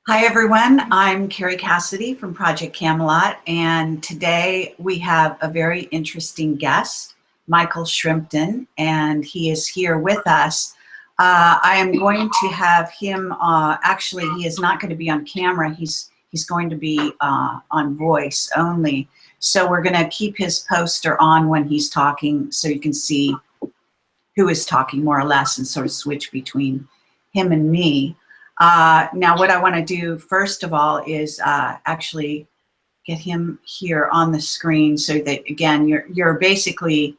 Hi everyone, I'm Carrie Cassidy from Project Camelot, and today we have a very interesting guest, Michael Shrimpton, and he is here with us. I am going to have him, actually he is not going to be on camera, he's going to be on voice only. So we're going to keep his poster on when he's talking so you can see who is talking more or less and sort of switch between him and me. Now what I want to do first of all is actually get him here on the screen so that again you're basically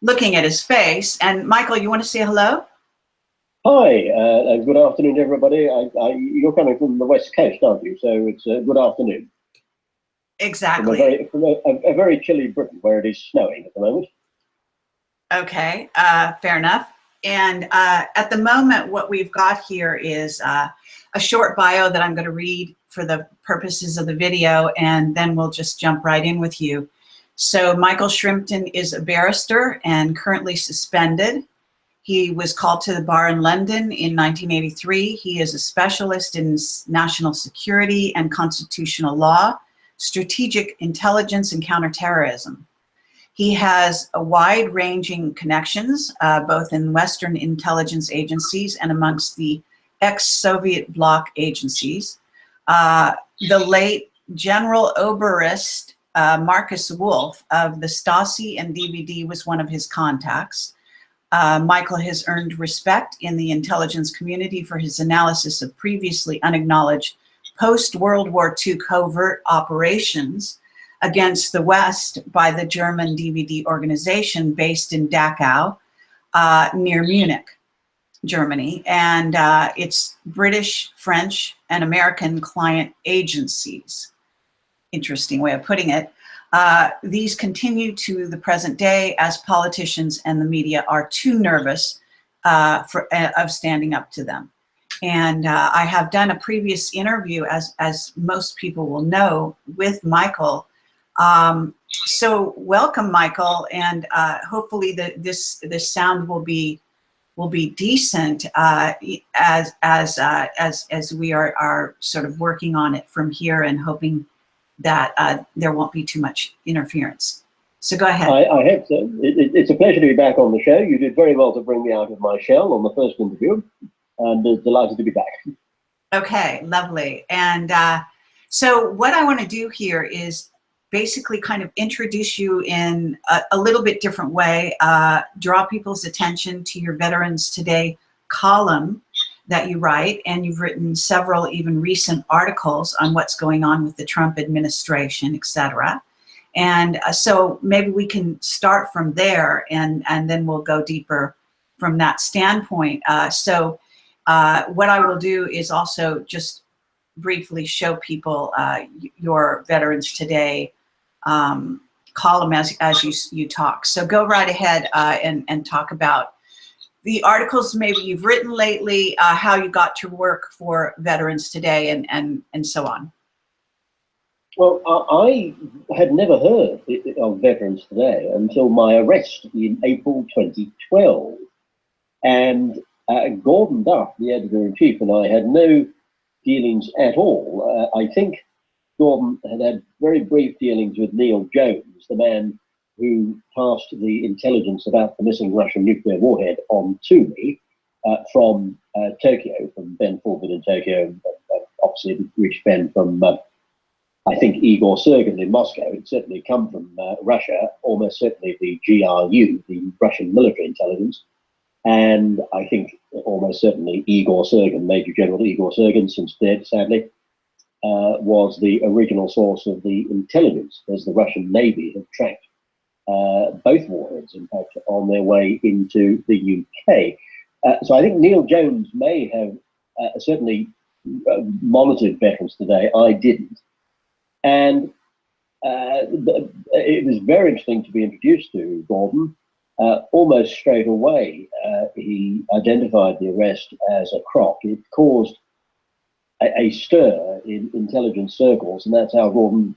looking at his face. And Michael, you want to say hello? Hi, good afternoon everybody. You're coming from the West Coast, aren't you? So it's good afternoon. Exactly. From a very chilly Britain where it is snowing at the moment. Okay, fair enough. And at the moment, what we've got here is a short bio that I'm going to read for the purposes of the video, and then we'll just jump right in with you. So Michael Shrimpton is a barrister and currently suspended. He was called to the bar in London in 1983. He is a specialist in national security and constitutional law, strategic intelligence, and counterterrorism. He has a wide-ranging connections, both in Western intelligence agencies and amongst the ex-Soviet bloc agencies. The late General Oberst Marcus Wolf of the Stasi and DVD was one of his contacts. Michael has earned respect in the intelligence community for his analysis of previously unacknowledged post-World War II covert operations against the West by the German DVD organization based in Dachau, near Munich, Germany, and its British, French, and American client agencies. Interesting way of putting it. These continue to the present day as politicians and the media are too nervous of standing up to them. And I have done a previous interview, as most people will know, with Michael. So welcome, Michael, and hopefully this sound will be decent as we are sort of working on it from here and hoping that there won't be too much interference. So go ahead. I hope so. It's a pleasure to be back on the show. You did very well to bring me out of my shell on the first interview, and delighted to be back. Okay, lovely. And so what I want to do here is basically kind of introduce you in a little bit different way, draw people's attention to your Veterans Today column that you write, and you've written several even recent articles on what's going on with the Trump administration, etc. And so maybe we can start from there, and then we'll go deeper from that standpoint. So what I will do is also just briefly show people your Veterans Today column as you talk. So go right ahead and talk about the articles maybe you've written lately, how you got to work for Veterans Today, and so on. Well, I had never heard of Veterans Today until my arrest in April 2012. And Gordon Duff, the editor-in-chief, and I had no dealings at all. I think Gordon had very brief dealings with Neil Jones, the man who passed the intelligence about the missing Russian nuclear warhead on to me from Tokyo, from Ben Fulford in Tokyo, opposite Rich Ben from, I think, Igor Sergin in Moscow. It certainly come from Russia, almost certainly the GRU, the Russian military intelligence, and I think almost certainly Igor Sergin, Major General Igor Sergin, since dead, sadly, was the original source of the intelligence, as the Russian Navy had tracked both warheads, in fact, on their way into the UK. So I think Neil Jones may have certainly monitored Veterans Today. I didn't. And it was very interesting to be introduced to Gordon. Almost straight away, he identified the arrest as a crock. It caused a stir in intelligence circles, and that's how Gordon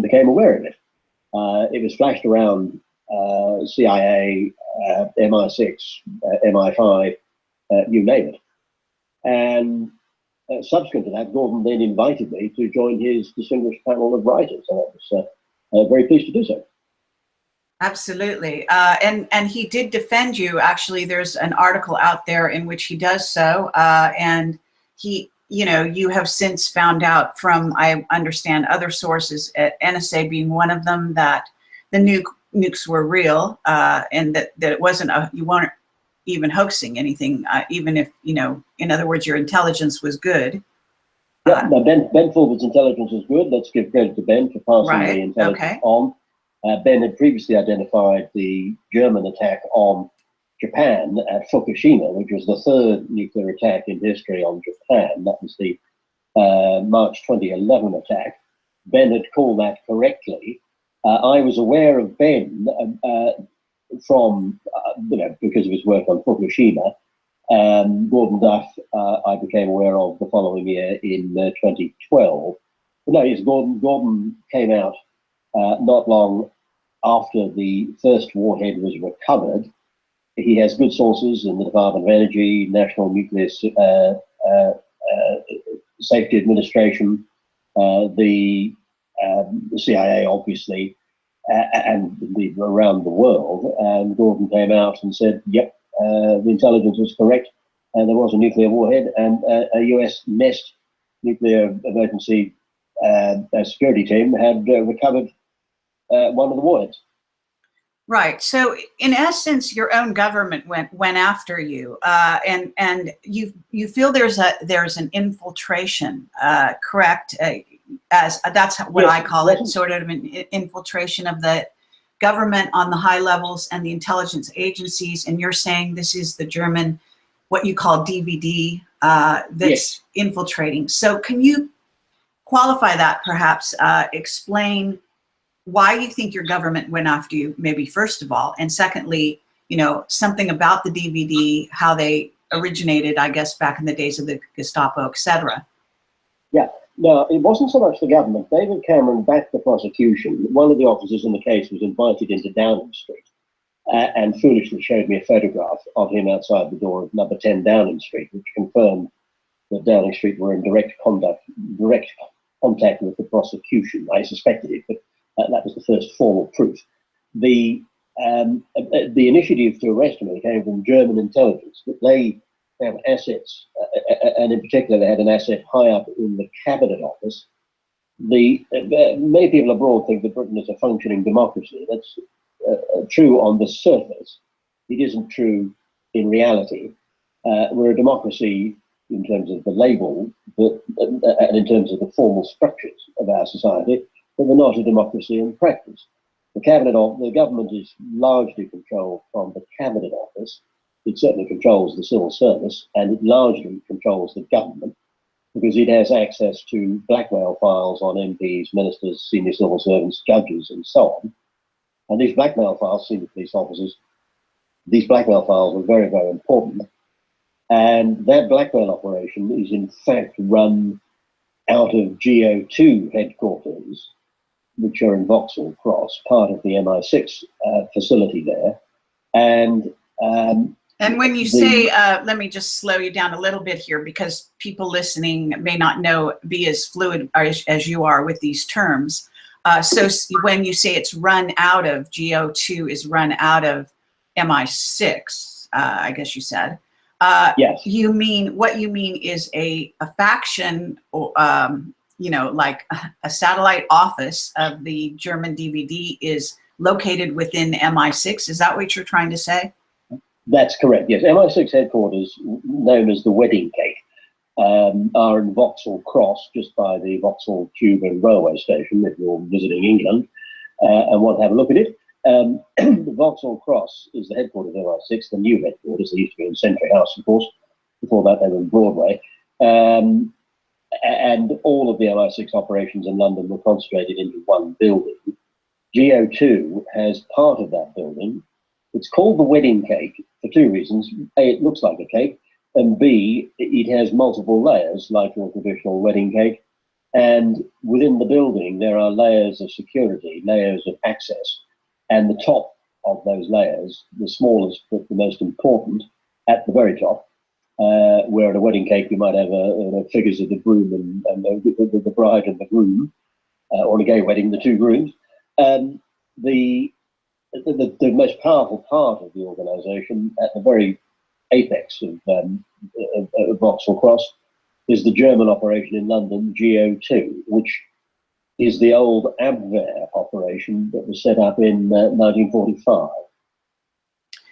became aware of it. It was flashed around CIA, MI6, MI5, you name it. And subsequent to that, Gordon then invited me to join his distinguished panel of writers, and I was very pleased to do so. Absolutely. And he did defend you. Actually, there's an article out there in which he does so. And he, you know, you have since found out from, I understand, other sources, NSA being one of them, that the nukes were real, and that it wasn't you weren't even hoaxing anything, even if, you know, in other words, your intelligence was good. Yeah, no, Ben Fulbert's intelligence was good. Let's give credit to Ben for passing the intelligence on. Ben had previously identified the German attack on Japan at Fukushima, which was the third nuclear attack in history on Japan. That was the March 2011 attack. Ben had called that correctly. I was aware of Ben from, you know, because of his work on Fukushima. Gordon Duff, I became aware of the following year in 2012. But no, yes, Gordon came out not long after the first warhead was recovered. He has good sources in the Department of Energy, National Nuclear Safety Administration, the CIA, obviously, and around the world. And Gordon came out and said, yep, the intelligence was correct, and there was a nuclear warhead, and a US NEST nuclear emergency security team had recovered one of the warheads. Right. So, in essence, your own government went after you, and you feel there's an infiltration, correct? As that's what I call it, sort of an infiltration of the government on the high levels and the intelligence agencies. And you're saying this is the German, what you call DVD, that's infiltrating. So, can you qualify that, perhaps? Explain why you think your government went after you, maybe first of all, and secondly, you know, something about the DVD, how they originated, I guess, back in the days of the Gestapo, etc. Yeah, no, it wasn't so much the government. David Cameron backed the prosecution. One of the officers in the case was invited into Downing Street and foolishly showed me a photograph of him outside the door of number 10 Downing Street, which confirmed that Downing Street were in direct contact with the prosecution. I suspected it, but that was the first formal proof. The initiative to arrest me came from German intelligence, that they have assets, and in particular they had an asset high up in the cabinet office. Many people abroad think that Britain is a functioning democracy. That's true on the surface. It isn't true in reality. We're a democracy in terms of the label, and in terms of the formal structures of our society, but we're not a democracy in practice. The government is largely controlled from the cabinet office. It certainly controls the civil service, and it largely controls the government because it has access to blackmail files on MPs, ministers, senior civil servants, judges, and so on. And these blackmail files, senior police officers, these blackmail files are very, very important. And that blackmail operation is in fact run out of GO2 headquarters, which are in Vauxhall Cross, part of the MI6 facility there. And when you say, let me just slow you down a little bit here, because people listening may not be as fluid as you are with these terms. So when you say it's run out of, GO2 is run out of MI6, I guess you said. Yes. What you mean is a faction, or, you know, like a satellite office of the German DVD is located within MI6. Is that what you're trying to say? That's correct, yes. MI6 headquarters, known as the Wedding Cake, are in Vauxhall Cross, just by the Vauxhall Tube and Railway Station, if you're visiting England and want to have a look at it. The Vauxhall Cross is the headquarters of MI6, the new headquarters. They used to be in Century House, of course. Before that, they were in Broadway. And all of the MI6 operations in London were concentrated into one building. GO2 has part of that building. It's called the Wedding Cake for two reasons. A, it looks like a cake, and B, it has multiple layers, like your traditional wedding cake. And within the building, there are layers of security, layers of access. And the top of those layers, the smallest but the most important, at the very top, where at a wedding cake you might have figures of the groom and the bride and the groom, or a gay wedding, the two grooms. The most powerful part of the organisation, at the very apex of Vauxhall Cross, is the German operation in London, GO2, which is the old Abwehr operation that was set up in 1945.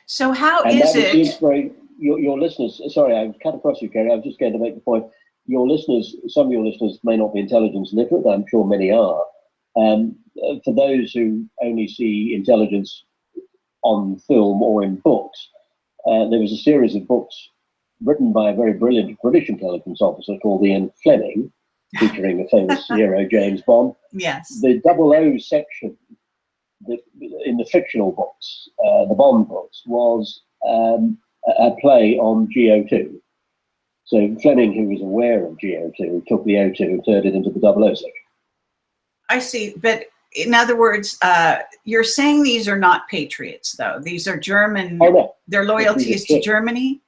So how and is that it? Was the your listeners, sorry, I cut across you, Kerry. I was just going to make the point. Your listeners, some of your listeners may not be intelligence literate. I'm sure many are. For those who only see intelligence on film or in books, there was a series of books written by a very brilliant British intelligence officer called Ian Fleming, featuring the famous hero James Bond. Yes. The 00 section in the fictional books, the Bond books, was a play on GO2. So Fleming, who was aware of GO2, took the O2 and turned it into the 00 section. I see, but in other words, you're saying these are not patriots, though. These are German. Oh, no. Their loyalty is to Germany?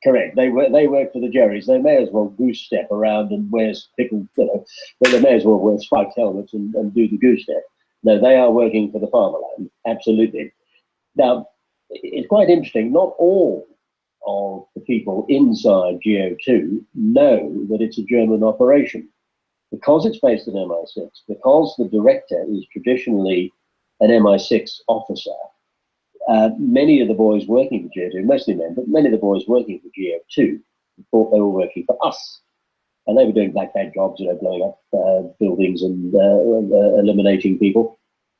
Correct. They work for the Jerrys. They may as well goose step around and wear pickled, but they may as well wear spiked helmets and do the goose step. No, they are working for the fatherland. Absolutely. Now, it's quite interesting. Not all of the people inside GO2 know that it's a German operation. Because it's based on MI6, because the director is traditionally an MI6 officer, many of the boys working for GO2, mostly men, but many of the boys working for GO2 thought they were working for us. And they were doing black bag jobs, blowing up buildings and eliminating people.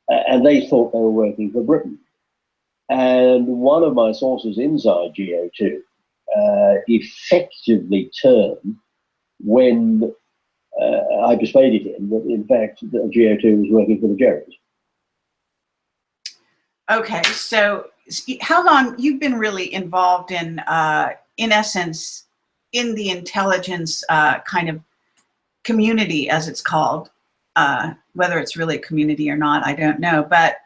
And they thought they were working for Britain. And one of my sources inside GO2 effectively turned when I persuaded him that, in fact, GO2 was working for the Jerrys. Okay, so how long you've been really involved in essence, in the intelligence kind of community, as it's called, whether it's really a community or not, I don't know. But,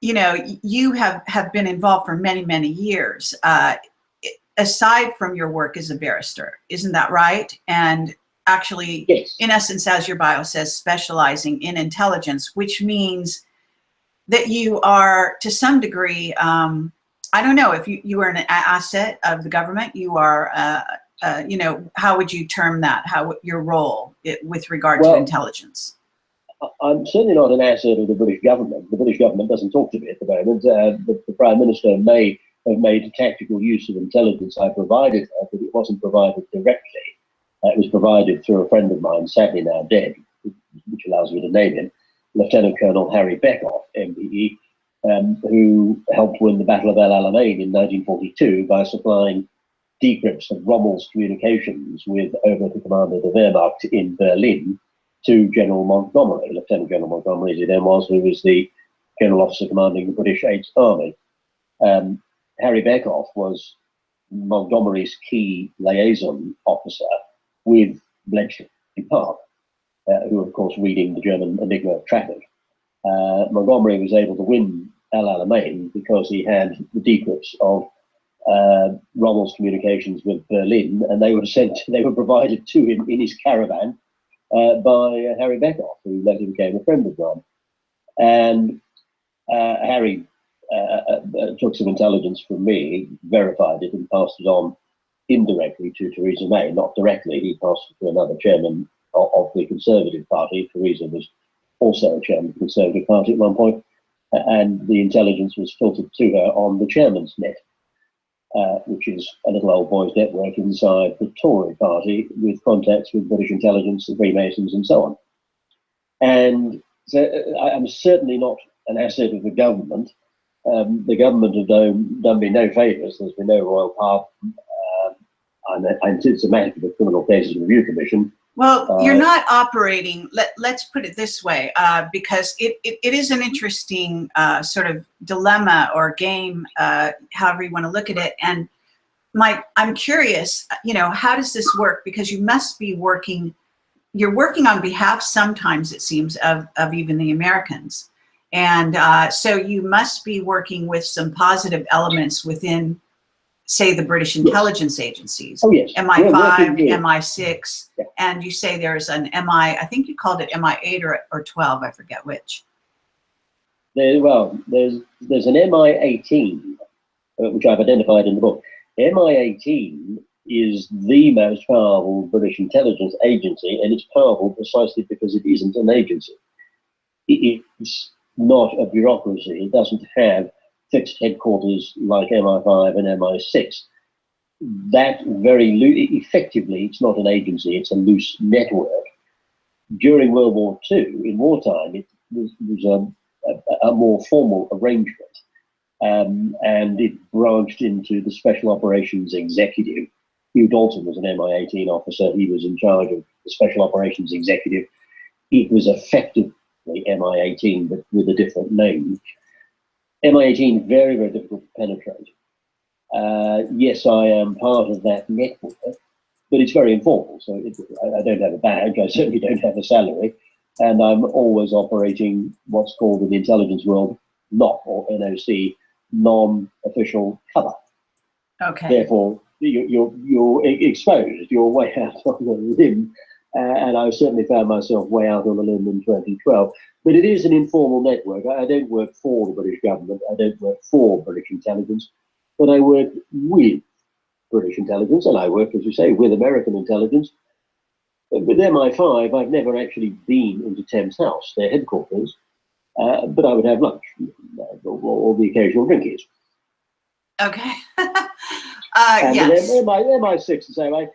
you know, you have been involved for many, many years, aside from your work as a barrister. Isn't that right? And actually, yes. In essence, as your bio says, specializing in intelligence, which means that you are, to some degree, I don't know, if you are an asset of the government, you are, you know, how would you term that? Your role with regard to intelligence? I'm certainly not an asset of the British government. The British government doesn't talk to me at the moment. The Prime Minister may have made tactical use of intelligence I provided her, but it wasn't provided directly. It was provided through a friend of mine, sadly now dead, which allows me to name him, Lieutenant Colonel Harry Beckoff, MBE, who helped win the Battle of El Alamein in 1942 by supplying decrypts of Rommel's communications with Oberst Commander the Wehrmacht in Berlin to General Montgomery, Lieutenant General Montgomery, as he then was, who was the General Officer commanding the British Eighth Army. Harry Beckoff was Montgomery's key liaison officer with Bletchley Park, who were, of course, reading the German Enigma of traffic. Montgomery was able to win El Alamein because he had the decrypts of Rommel's communications with Berlin, and they were provided to him in his caravan by Harry Beckoff, who later became a friend of mine. And Harry took some intelligence from me, verified it, and passed it on indirectly to Theresa May, not directly. He passed it to another chairman of the Conservative Party. Theresa was also a chairman of the Conservative Party at one point, and the intelligence was filtered to her on the chairman's net, which is a little old boys network inside the Tory party with contacts with British intelligence, the Freemasons, and so on. And so I'm certainly not an asset of the government. The government have done me no favours. There's been no royal pardon. I'm systematic of the Criminal Cases Review Commission. Well, you're not operating, let's put it this way, because it is an interesting sort of dilemma or game, however you want to look at it. And Mike, I'm curious, you know, how does this work? Because you must be working, you're working on behalf sometimes, it seems, of even the Americans. And so you must be working with some positive elements within say, the British intelligence agencies. Oh, yes. MI5, MI6, yeah. and you say there's an I think you called it MI8 or 12, I forget which. Well, there's an MI18, which I've identified in the book. MI18 is the most powerful British intelligence agency, and it's powerful precisely because it isn't an agency. It's not a bureaucracy. It doesn't have fixed headquarters like MI5 and MI6. That effectively, it's not an agency, it's a loose network. During World War II, in wartime, it was a more formal arrangement, and it branched into the Special Operations Executive. Hugh Dalton was an MI18 officer. He was in charge of the Special Operations Executive. It was effectively MI18, but with a different name. MI18, very, very difficult to penetrate. Yes, I am part of that network, but it's very informal. So I don't have a badge. I certainly don't have a salary. And I'm always operating what's called in the intelligence world NOC, or NOC, non-official cover. Okay. Therefore, you're exposed. You're way out on the limb. And I certainly found myself way out on the limb in 2012. But it is an informal network. I don't work for the British government. I don't work for British intelligence. But I work with British intelligence, and I work, as you say, with American intelligence. With MI5, I've never actually been into Thames House, their headquarters, but I would have lunch, or the occasional drinkies. Okay. And yes. MI6, the same way.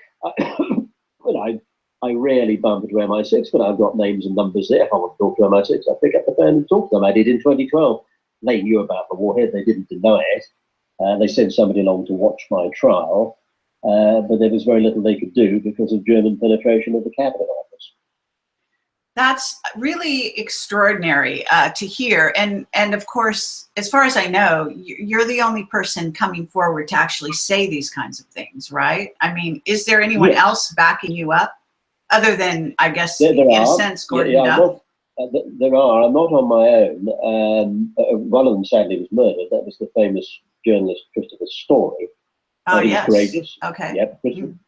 I rarely bump into MI6, but I've got names and numbers there. If I want to talk to MI6, I pick up the phone and talk to them. I did in 2012. They knew about the warhead. They didn't deny it. They sent somebody along to watch my trial, but there was very little they could do because of German penetration of the Cabinet Office. That's really extraordinary to hear. And of course, as far as I know, you're the only person coming forward to actually say these kinds of things, right? I mean, is there anyone Yes. else backing you up other than, I guess, There in are. a sense, Gordon Yeah, Duff? there are. I'm not on my own. One of them sadly was murdered. That was the famous journalist Christopher Story. Oh, He was yes. courageous. Okay. Yep,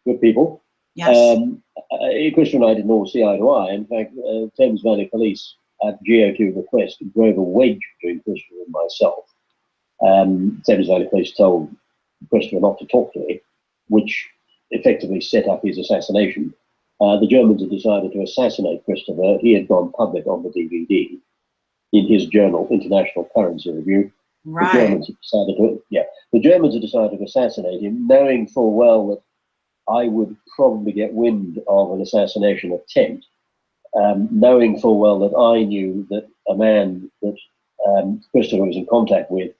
good people. Yes. Christopher and I didn't all see eye to eye. In fact, Thames Valley Police, at GO2 request, drove a wedge between Christopher and myself. Thames Valley Police told Christopher not to talk to me, which effectively set up his assassination. The Germans had decided to assassinate Christopher. He had gone public on the DVD in his journal, International Currency Review. Right. The Germans had decided to assassinate him, knowing full well that I would probably get wind of an assassination attempt, knowing full well that I knew that a man that Christopher was in contact with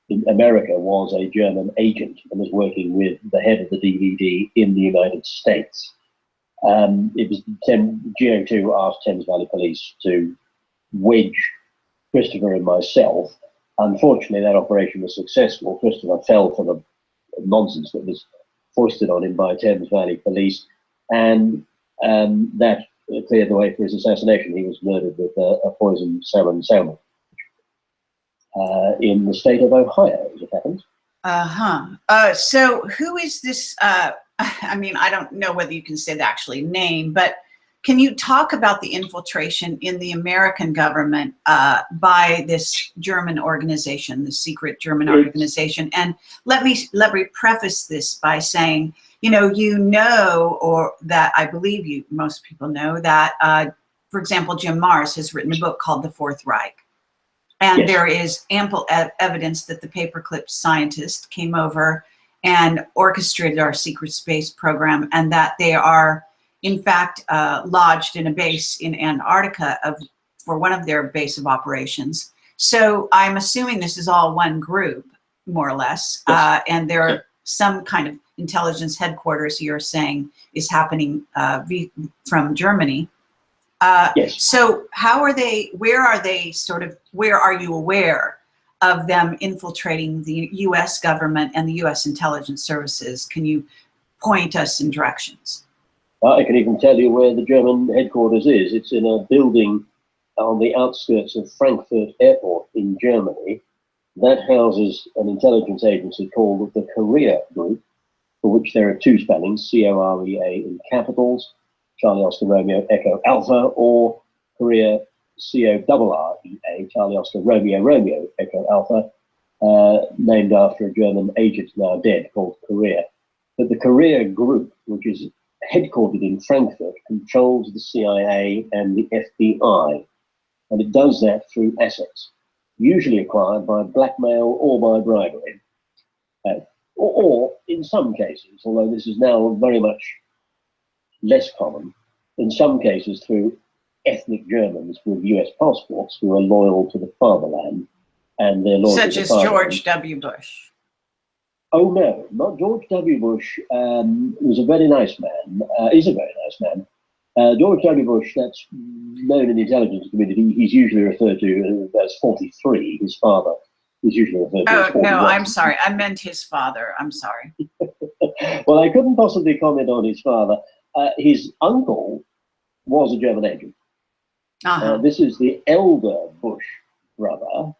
in America was a German agent and was working with the head of the DVD in the United States. It was GO2 asked Thames Valley Police to wedge Christopher and myself. Unfortunately, that operation was successful. Christopher fell for the nonsense that was foisted on him by Thames Valley Police, and that cleared the way for his assassination. He was murdered with a poisoned salmon sandwich in the state of Ohio, as it happens. So who is this? I mean, I don't know whether you can say the actual name, but can you talk about the infiltration in the American government by this German organization, the secret German organization? And let me preface this by saying, or that I believe most people know that, for example, Jim Marrs has written a book called The Fourth Reich. And Yes. there is ample evidence that the paperclip scientist came over and orchestrated our secret space program, and that they are, in fact, lodged in a base in Antarctica for one of their base of operations. So I'm assuming this is all one group, more or less, Yes. and there are some kind of intelligence headquarters you're saying is happening from Germany. Yes. So how are they, where are you aware of them infiltrating the US government and the US intelligence services? Can you point us in directions? I can even tell you where the German headquarters is. It's in a building on the outskirts of Frankfurt Airport in Germany. That houses an intelligence agency called the Korea Group, for which there are two spellings, C-O-R-E-A in capitals, Charlie Oscar Romeo Echo Alpha, or Korea, C-O-R-R-E-A, Charlie Oscar Romeo Romeo Echo Alpha, named after a German agent now dead called Korea. But the Korea Group, which is headquartered in Frankfurt, controls the CIA and the FBI, and it does that through assets, usually acquired by blackmail or by bribery, or in some cases, although this is now very much less common, in some cases through ethnic Germans with US passports who are loyal to the fatherland, and they're loyal such to the as fatherland. George W. Bush. Oh no, not George W. Bush. Was a very nice man. Is a very nice man. George W. Bush, that's known in the intelligence community. He's usually referred to as 43. His father is usually referred to as 41. No, I'm sorry. I meant his father. I'm sorry. Well, I couldn't possibly comment on his father. His uncle was a German agent. This is the elder Bush brother.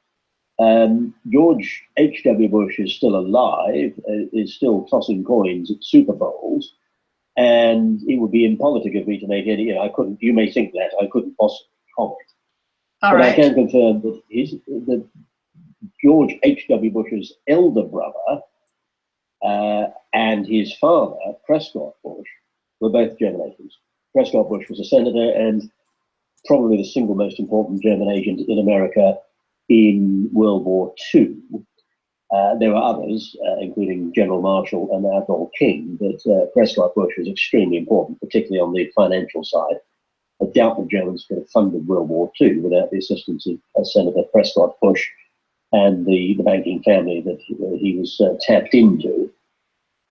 George H.W. Bush is still alive, is still tossing coins at Super Bowls, and it would be impolitic of me to make any, I couldn't, you may think that, I couldn't possibly comment. But I can confirm that George H.W. Bush's elder brother and his father, Prescott Bush, were both German agents. Prescott Bush was a senator and probably the single most important German agent in America in World War II. There were others, including General Marshall and Admiral King, but Prescott Bush was extremely important, particularly on the financial side. I doubt the Germans could have funded World War II without the assistance of Senator Prescott Bush and the banking family that he was tapped into.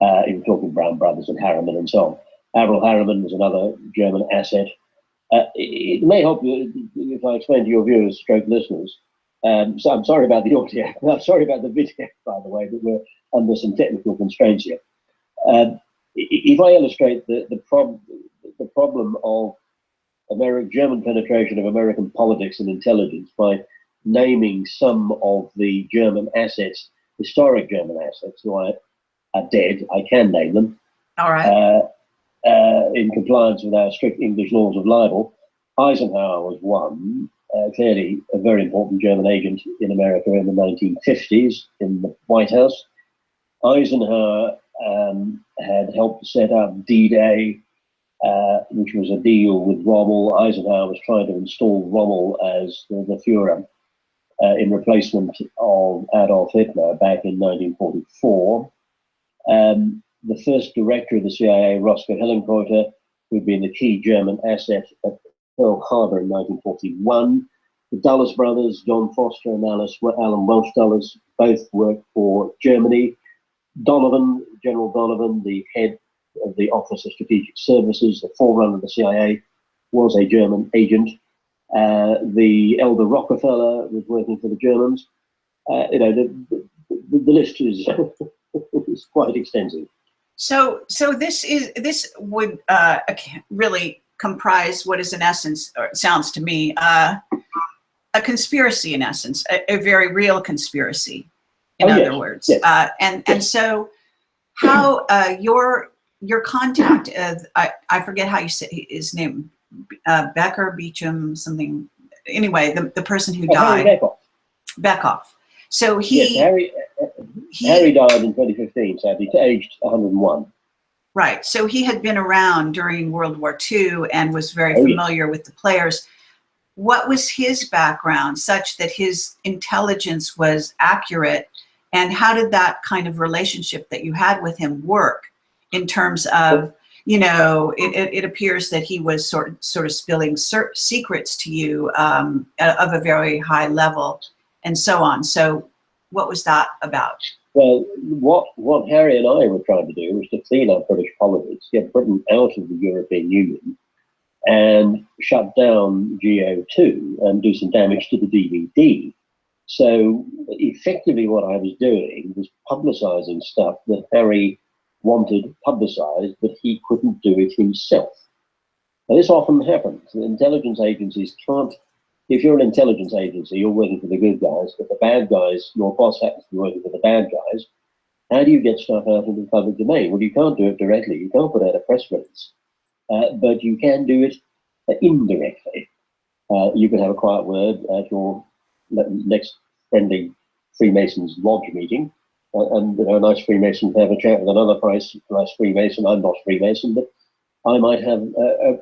He was talking Brown Brothers and Harriman and so on. Averell Harriman was another German asset. It may help you if I explain to your viewers, stroke listeners. So I'm sorry about the audio. I'm sorry about the video, by the way, but we're under some technical constraints here. If I illustrate the problem of German penetration of American politics and intelligence by naming some of the German assets, historic German assets, who are dead, I can name them. All right. In compliance with our strict English laws of libel. Eisenhower was one, clearly a very important German agent in America in the 1950s in the White House. Eisenhower had helped set up D-Day, which was a deal with Rommel. Eisenhower was trying to install Rommel as the Führer in replacement of Adolf Hitler back in 1944. The first director of the CIA, Roscoe Hillenkoetter, who had been the key German asset at Pearl Harbor in 1941. The Dulles brothers, John Foster and Alan Welsh Dulles, both worked for Germany. Donovan, General Donovan, the head of the Office of Strategic Services, the forerunner of the CIA, was a German agent. The elder Rockefeller was working for the Germans. The list is, is quite extensive. So this would really comprise what is in essence, or it sounds to me, a conspiracy in essence, a very real conspiracy, in other words. Yes. And so how your contact, I forget how you say his name, Becker, Beecham, something, anyway, the person who died. Harry Beckhoff. So Harry died in 2015, sadly, aged 101. Right. So he had been around during World War II and was very familiar with the players. What was his background such that his intelligence was accurate? And how did that kind of relationship that you had with him work in terms of, it appears that he was sort of spilling secrets to you of a very high level and so on. So what was that about? Well, what Harry and I were trying to do was to clean up British politics, get Britain out of the European Union, and shut down GO2 and do some damage to the DVD. So effectively what I was doing was publicizing stuff that Harry wanted publicized, but he couldn't do it himself. Now, this often happens. The intelligence agencies can't if you're an intelligence agency, you're working for the good guys. If the bad guys, your boss happens to be working for the bad guys, how do you get stuff out into the public domain? Well, you can't do it directly. You can't put out a press release, but you can do it indirectly. You can have a quiet word at your next friendly Freemasons lodge meeting, and a nice Freemason can have a chat with another nice Freemason. I'm not Freemason, but I might have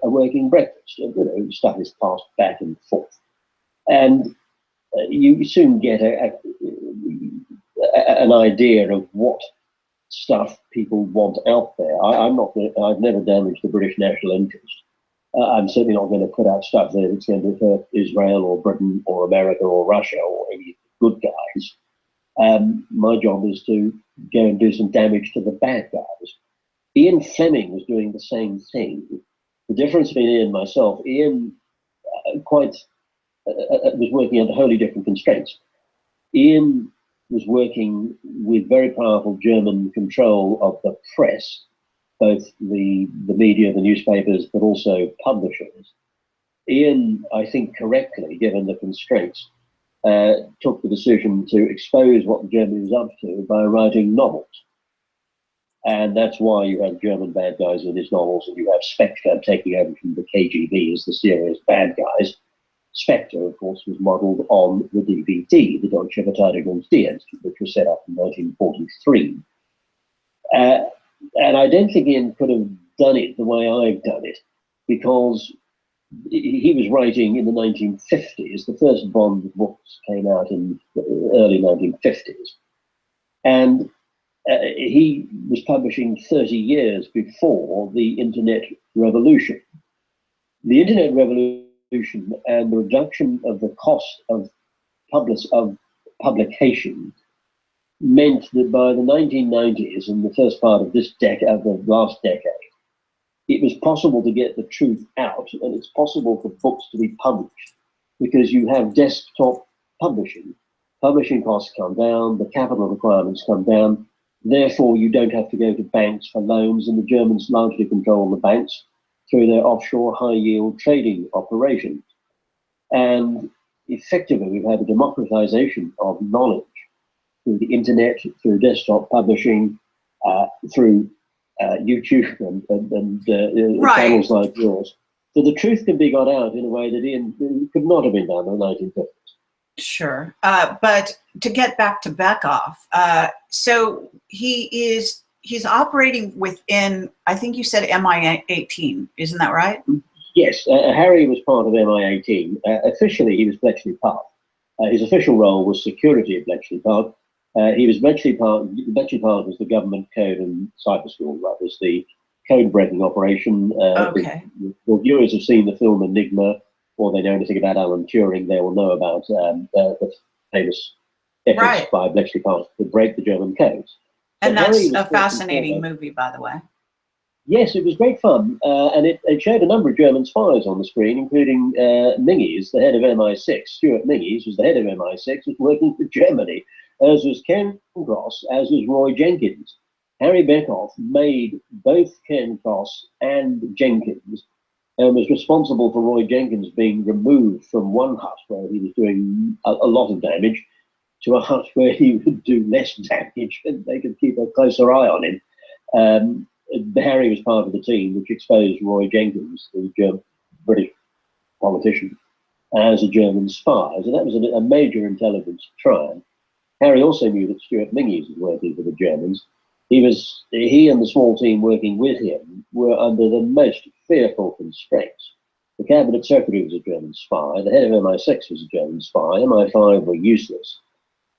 a working breakfast. Stuff is passed back and forth, and you soon get an idea of what stuff people want out there. I've never damaged the British national interest. I'm certainly not going to put out stuff there that's going to hurt Israel or Britain or America or Russia or any good guys. My job is to go and do some damage to the bad guys. Ian Fleming was doing the same thing. The difference between Ian and myself, Ian was working under wholly different constraints. Ian was working with very powerful German control of the press, both the media, the newspapers, but also publishers. Ian, I think correctly, given the constraints, took the decision to expose what Germany was up to by writing novels. And that's why you have German bad guys in his novels, and you have Spectre taking over from the KGB as the serious bad guys. Spectre, of course, was modelled on the DVD, the Deutsche Verteidigungsdienst, which was set up in 1943. And I don't think Ian could have done it the way I've done it, because he was writing in the 1950s. The first Bond books came out in the early 1950s. And he was publishing 30 years before the Internet revolution. The Internet revolution and the reduction of the cost of publication meant that by the 1990s and the first part of this decade, of the last decade, it was possible to get the truth out, and it's possible for books to be published because you have desktop publishing. Publishing costs come down, the capital requirements come down, therefore you don't have to go to banks for loans, and the Germans largely control the banks through their offshore high-yield trading operations. And effectively, we've had a democratization of knowledge through the internet, through desktop publishing, through YouTube and channels like yours. So the truth can be got out in a way that could not have been done in the 1950s. Sure. But to get back to Bekoff, so he's operating within, I think you said MI18, isn't that right? Yes, Harry was part of MI18. Officially, he was Bletchley Park. His official role was security at Bletchley Park. He was Bletchley Park. Bletchley Park was the government code and cyber school. That was the code-breaking operation. Okay. The viewers have seen the film Enigma, or they know anything about Alan Turing, they will know about the famous efforts by Bletchley Park to break the German codes. And that's a fascinating movie, by the way. Yes, it was great fun, and it showed a number of German spies on the screen, including Mingies, the head of MI6. Stuart Mingies was the head of MI6, was working for Germany, as was Ken Cross, as was Roy Jenkins. Harry Bekoff made both Ken Cross and Jenkins, and was responsible for Roy Jenkins being removed from one hut where he was doing a lot of damage to a hut where he would do less damage and they could keep a closer eye on him. Harry was part of the team which exposed Roy Jenkins, the British politician, as a German spy. So that was a major intelligence triumph. Harry also knew that Stuart Mingies was working for the Germans. He and the small team working with him were under the most fearful constraints. The cabinet secretary was a German spy. The head of MI6 was a German spy. MI5 were useless.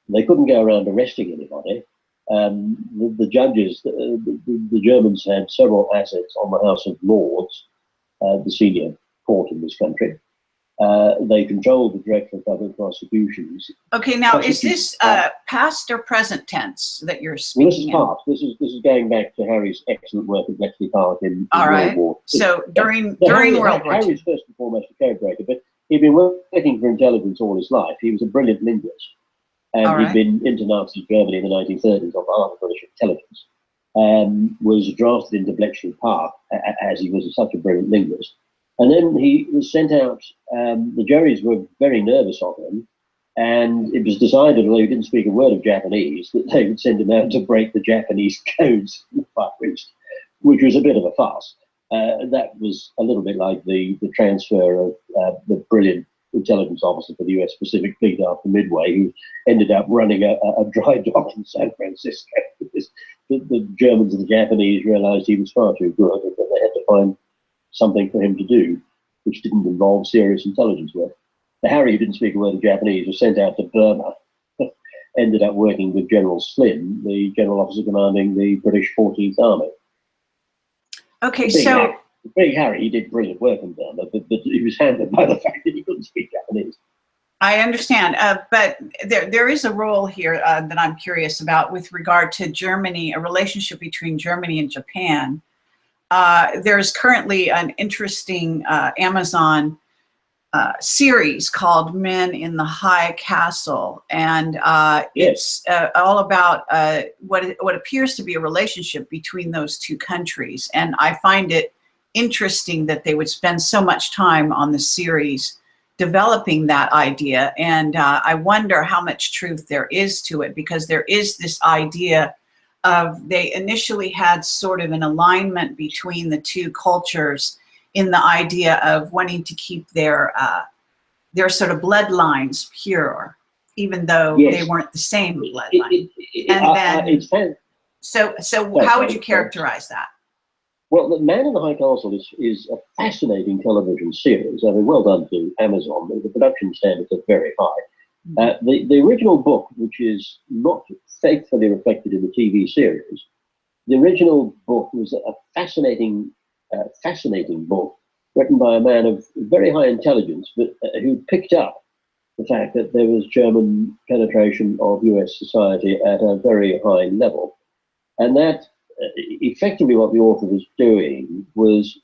They couldn't go around arresting anybody. The judges, the Germans had several assets on the House of Lords, the senior court in this country. They controlled the Director of Public Prosecutions. Okay, now is this past or present tense that you're speaking? Well, this is past. This is going back to Harry's excellent work at Bletchley Park in World War II. So during World War II. Harry's first and foremost a codebreaker, but he'd been working for intelligence all his life. He was a brilliant linguist. And he'd been into Nazi Germany in the 1930s on behalf of British intelligence. Was drafted into Bletchley Park as he was such a brilliant linguist. And then he was sent out. The Jerrys were very nervous of him, and it was decided, although he didn't speak a word of Japanese, that they would send him out to break the Japanese codes in the Far East, which was a bit of a farce. That was a little bit like the transfer of the brilliant intelligence officer for the US Pacific Fleet after Midway, who ended up running a dry dock in San Francisco. The Germans and the Japanese realized he was far too good, and that they had to find something for him to do, which didn't involve serious intelligence work. The Harry, who didn't speak a word of Japanese, was sent out to Burma, ended up working with General Slim, the general officer commanding the British 14th Army. Okay, Big Harry, he did brilliant work in Burma, but he was hampered by the fact that he couldn't speak Japanese. I understand, but there is a role here that I'm curious about with regard to Germany, a relationship between Germany and Japan. There's currently an interesting Amazon series called Men in the High Castle, and it's all about what appears to be a relationship between those two countries. And I find it interesting that they would spend so much time on the series developing that idea, and I wonder how much truth there is to it, because there is this idea of they initially had sort of an alignment between the two cultures in the idea of wanting to keep their sort of bloodlines pure, even though they weren't the same bloodline. How would you characterize that? Well, The Man in the High Castle is a fascinating television series. I mean, well done to Amazon. The production standards are very high. The original book, which is not faithfully reflected in the TV series, the original book was a fascinating book written by a man of very high intelligence, but who picked up the fact that there was German penetration of US society at a very high level. And that effectively what the author was doing was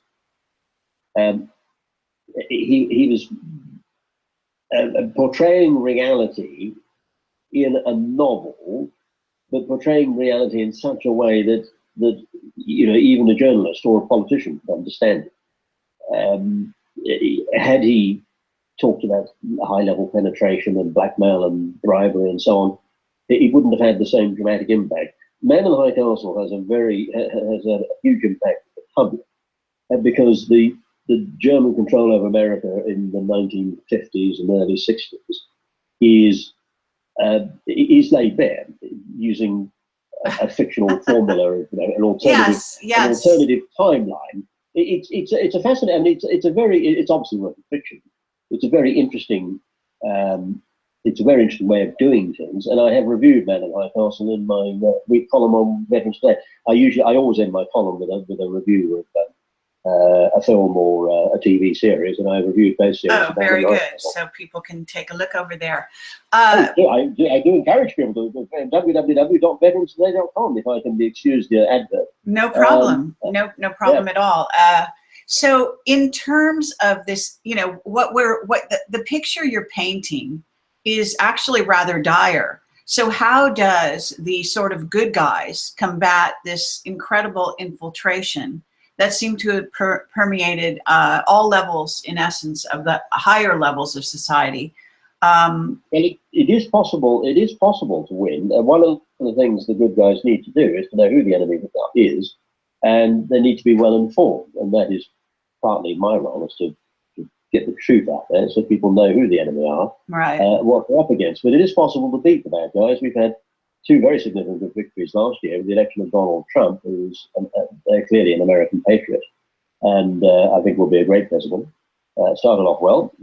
he was portraying reality in a novel, but portraying reality in such a way that even a journalist or a politician could understand it. Had he talked about high-level penetration and blackmail and bribery and so on, it wouldn't have had the same dramatic impact. Man in the High Castle has a huge impact on the public, because the German control over America in the 1950s and early 60s is laid bare using a fictional formula of an alternative timeline. It's a fascinating. I mean, it's obviously work of fiction. It's a very interesting. It's a very interesting way of doing things, and I have reviewed Man in the High Castle in my week column on Veterans Day. I always end my column with a review of a film or a TV series, and I reviewed both series. Oh, very good. So people can take a look over there. I do encourage people to go to www.veteranstoday.com if I can be excused the advert. No problem. No problem at all. So in terms of this, the picture you're painting is actually rather dire. So how does the sort of good guys combat this incredible infiltration that seemed to have permeated all levels, in essence, of the higher levels of society? Well, it is possible. It is possible to win. One of the things the good guys need to do is to know who the enemy is, and they need to be well informed. And that is partly my role, is to get the truth out there so people know who the enemy are, what they're up against. But it is possible to beat the bad guys. We've had two very significant victories last year with the election of Donald Trump, who's clearly an American patriot, and I think will be a great president. Started off well.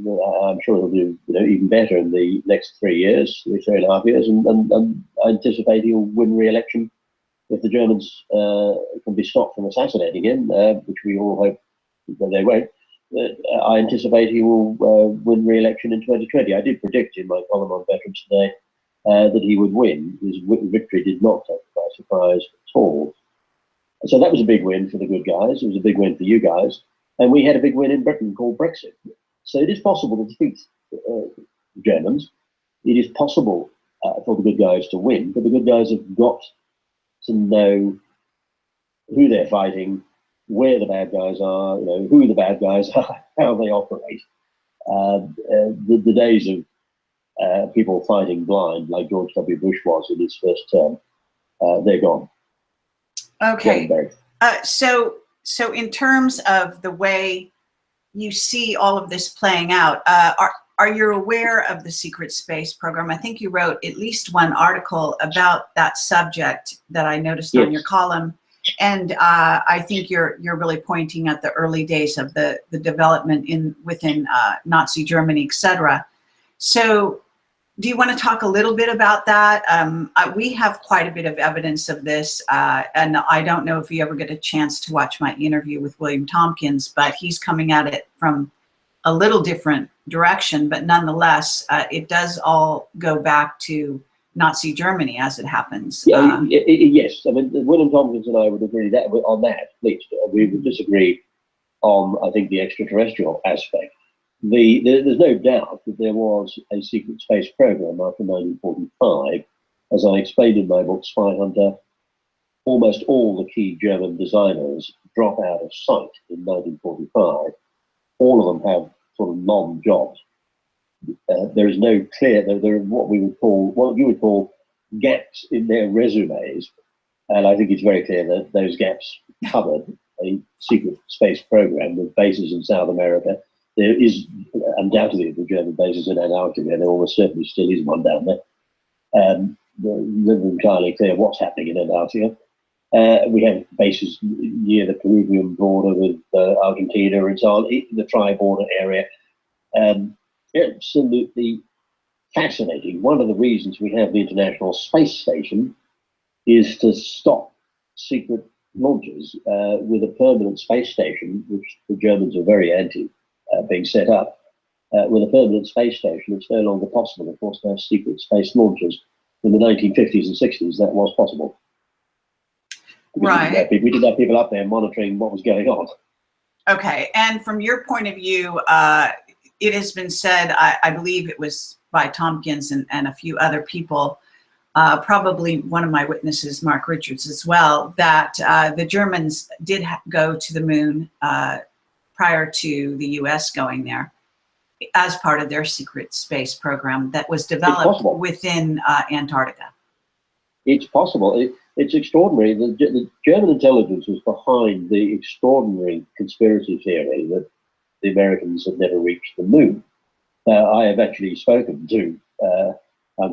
I'm sure he'll do even better in the next 3 years, 3.5 years, and I anticipate he'll win re-election if the Germans can be stopped from assassinating him, which we all hope that they won't. I anticipate he will win re-election in 2020. I did predict in my column on Veterans Today that he would win. His victory did not take by surprise at all. So that was a big win for the good guys. It was a big win for you guys. And we had a big win in Britain called Brexit. So it is possible to defeat Germans. It is possible for the good guys to win, but the good guys have got to know who they're fighting where the bad guys are, you know, who the bad guys are, how they operate. The days of people fighting blind, like George W. Bush was in his first term, they're gone. Okay. So in terms of the way you see all of this playing out, are you aware of the secret space program? I think you wrote at least one article about that subject that I noticed Yes. on your column. And I think you're really pointing at the early days of the development within Nazi Germany, etc. So do you want to talk a little bit about that? We have quite a bit of evidence of this, and I don't know if you ever get a chance to watch my interview with William Tompkins, but he's coming at it from a little different direction, but nonetheless, it does all go back to Nazi Germany as it happens. Yes, I mean, William Tompkins and I would agree on that, at least. We would disagree on, I think, the extraterrestrial aspect. There's no doubt that there was a secret space program after 1945. As I explained in my book, Spy Hunter, almost all the key German designers drop out of sight in 1945. All of them have sort of non-jobs. There is no clear, there are what you would call gaps in their resumes. And I think it's very clear that those gaps covered a secret space program with bases in South America. There is undoubtedly the German bases in Antarctica. There almost certainly still is one down there. Never entirely clear what's happening in Antarctica. We have bases near the Peruvian border with Argentina and so on, the tri-border area. Absolutely fascinating. One of the reasons we have the International Space Station is to stop secret launches. With a permanent space station, which the Germans are very anti being set up, with a permanent space station, it's no longer possible, of course, to have secret space launches. In the 1950s and 60s, that was possible. Right. We did have people up there monitoring what was going on. Okay, and from your point of view, it has been said, I believe it was by Tompkins and a few other people, probably one of my witnesses, Mark Richards, as well, that the Germans did go to the moon prior to the US going there as part of their secret space program that was developed within Antarctica. It's possible. It's extraordinary. The German intelligence was behind the extraordinary conspiracy theory that the Americans had never reached the moon. I have actually spoken to, I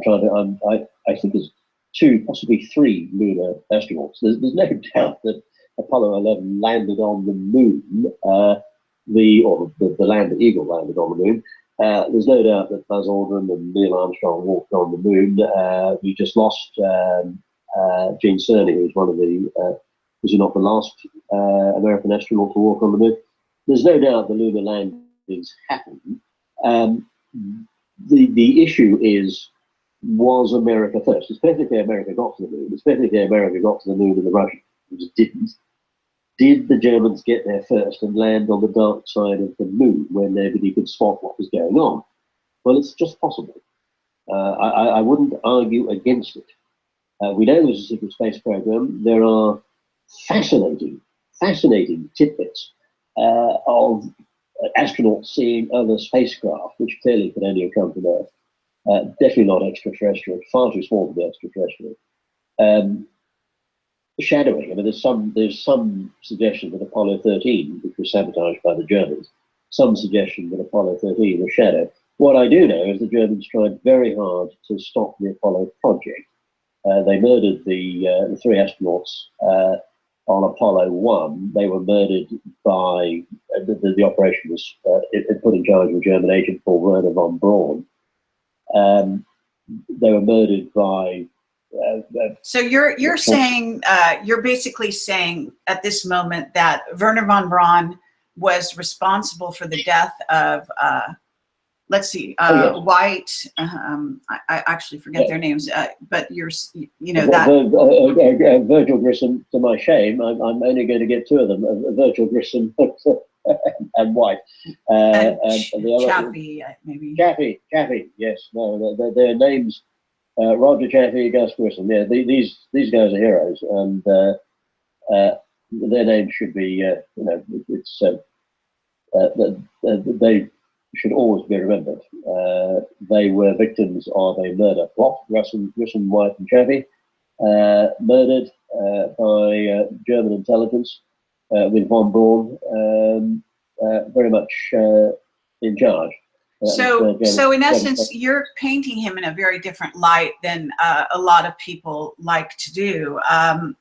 think there's 2, possibly 3 lunar astronauts. There's no doubt that Apollo 11 landed on the moon, the Lander Eagle landed on the moon. There's no doubt that Buzz Aldrin and Neil Armstrong walked on the moon. We just lost Gene Cerny, who was one of the, was he not the last American astronaut to walk on the moon? There's no doubt the lunar landings happened. The issue is, was America first? It's perfectly America got to the moon. It's perfectly America got to the moon and the Russians just didn't. Did the Germans get there first and land on the dark side of the moon where nobody could spot what was going on? Well, it's just possible. I wouldn't argue against it. We know there's a secret space program. There are fascinating tidbits of astronauts seeing other spacecraft, which clearly could only have come from Earth. Definitely not extraterrestrial, far too small to be extraterrestrial. Shadowing. I mean, there's some suggestion that Apollo 13, which was sabotaged by the Germans, some suggestion that Apollo 13 was shadowed. What I do know is the Germans tried very hard to stop the Apollo project. They murdered the 3 astronauts on Apollo 1. They were murdered by, the operation was put in charge of a German agent called Werner von Braun. They were murdered by... So you're saying, you're basically saying at this moment that Werner von Braun was responsible for the death of, let's see, White, I actually forget their names, but you know that. Virgil Grissom, to my shame, I'm only going to get 2 of them, Virgil Grissom and White. And the other, Chaffee, maybe. Chaffee, yes, no, their names, Roger Chaffee, Gus Grissom, yeah, these guys are heroes, and their name should be, you know, it's they should always be remembered. They were victims of a murder plot. Russian, White, and Chaffee, murdered by German intelligence, with von Braun very much in charge. So in essence, you're painting him in a very different light than a lot of people like to do.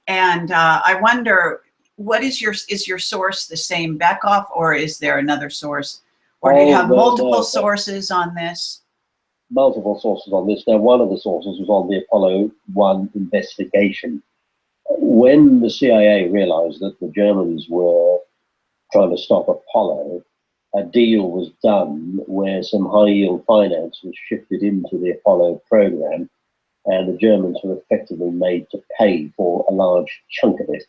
And I wonder, what is your source the same Beckhoff, or is there another source? Or do you have multiple sources on this? Multiple sources on this. Now, one of the sources was on the Apollo 1 investigation. When the CIA realized that the Germans were trying to stop Apollo, a deal was done where some high-yield finance was shifted into the Apollo program, and the Germans were effectively made to pay for a large chunk of it.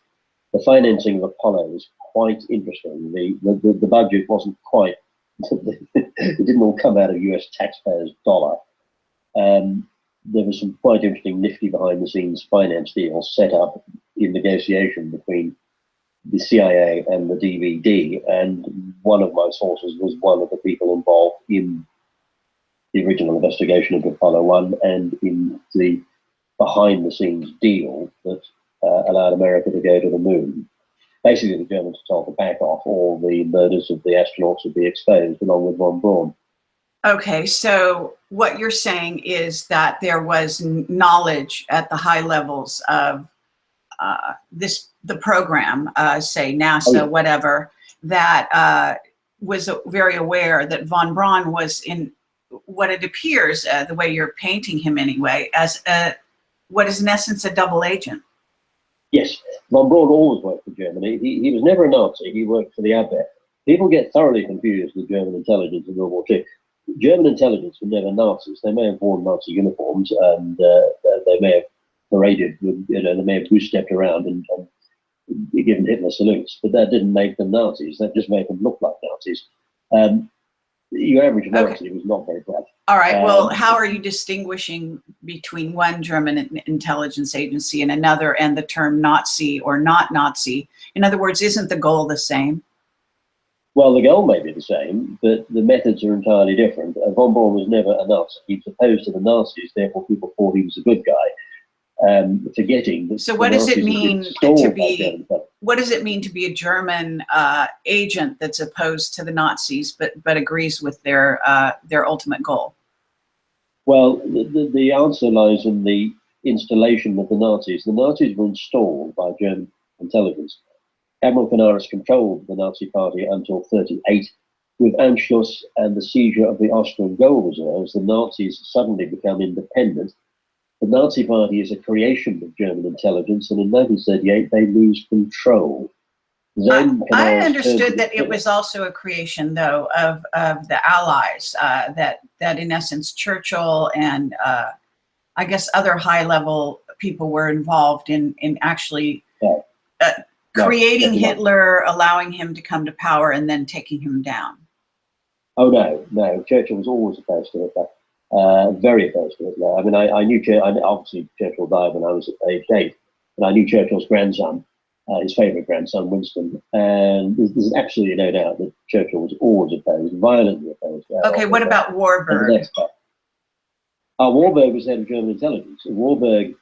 The financing of Apollo was quite interesting. The budget wasn't quite, it didn't all come out of US taxpayers' dollar. There was some quite interesting, nifty behind-the-scenes finance deals set up in negotiation between the CIA and the DVD, and one of my sources was one of the people involved in the original investigation of Apollo 1 and in the behind-the-scenes deal that allowed America to go to the moon. Basically, the Germans were told to back off, or the murders of the astronauts would be exposed, along with von Braun. Okay, so what you're saying is that there was knowledge at the high levels of the program, say NASA, whatever, that was very aware that von Braun was, in what it appears, the way you're painting him anyway, as what is in essence a double agent. Yes, von Braun always worked for Germany. He was never a Nazi. He worked for the Abwehr. People get thoroughly confused with German intelligence in World War II. German intelligence were never Nazis. They may have worn Nazi uniforms, and they may have paraded, you know, they may have goose-stepped around and given Hitler salutes, but that didn't make them Nazis. That just made them look like Nazis. Your average Nazi was not very bright. All right, well, how are you distinguishing between one German intelligence agency and another, and the term Nazi or not Nazi? In other words, isn't the goal the same? Well, the goal may be the same, but the methods are entirely different. Von Braun was never a Nazi. He was opposed to the Nazis, therefore people thought he was a good guy. Forgetting that. So what does it mean to be? What does it mean to be a German agent that's opposed to the Nazis, but agrees with their ultimate goal? Well, the answer lies in the installation of the Nazis. The Nazis were installed by German intelligence. Admiral Canaris controlled the Nazi party until 1938. With Anschluss and the seizure of the Austrian gold reserves, the Nazis suddenly become independent. The Nazi party is a creation of German intelligence, and in 1938 they lose control. Then I understood that it was also a creation, though, of the Allies, that in essence Churchill and I guess other high-level people were involved in actually creating Hitler, allowing him to come to power, and then taking him down. Oh, no. Churchill was always opposed to Hitler. Very opposed to Hitler. I mean, I knew obviously Churchill died when I was at age 8, and I knew Churchill's grandson, his favourite grandson, Winston, and there's absolutely no doubt that Churchill was always opposed, violently opposed. Okay, what about Warburg? Warburg was head of German intelligence. Warburg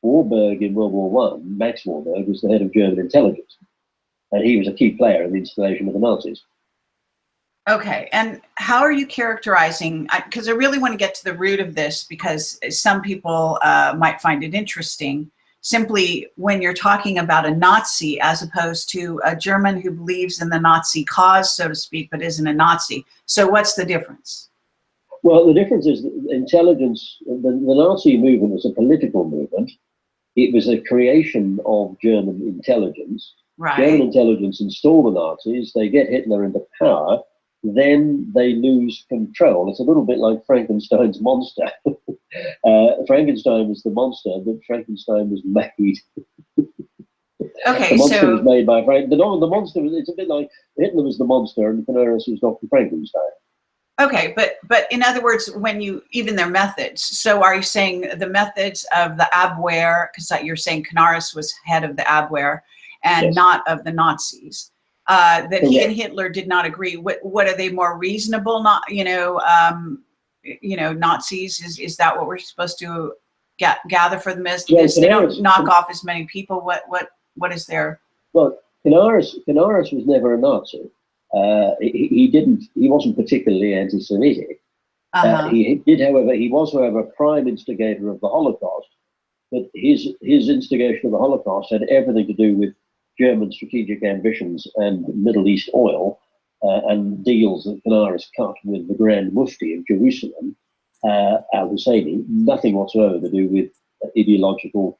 in World War I, Max Warburg, was the head of German intelligence, and he was a key player in the installation of the Nazis. Okay, and how are you characterizing, because I really want to get to the root of this, because some people might find it interesting, simply when you're talking about a Nazi as opposed to a German who believes in the Nazi cause, so to speak, but isn't a Nazi. So what's the difference? Well, the difference is that intelligence, the Nazi movement was a political movement. It was a creation of German intelligence. Right. German intelligence install the Nazis, they get Hitler into power, then they lose control. It's a little bit like Frankenstein's monster. Frankenstein was the monster, but Frankenstein was made. Okay, the monster was made by Frank. The monster was. It's a bit like Hitler was the monster, and Canaris was Dr. Frankenstein. Okay, but in other words, when you even their methods. So are you saying the methods of the Abwehr? Because you're saying Canaris was head of the Abwehr, and Yes. not of the Nazis. That he Correct. and Hitler did not agree. What are they more reasonable? Not Nazis. Is that what we're supposed to gather for them as this? They don't knock off as many people. What is their? Well, Canaris was never a Nazi. He wasn't particularly anti-Semitic. He was, however, a prime instigator of the Holocaust. But his instigation of the Holocaust had everything to do with German strategic ambitions and Middle East oil, and deals that Canaris cut with the Grand Mufti of Jerusalem, al-Husseini, nothing whatsoever to do with ideological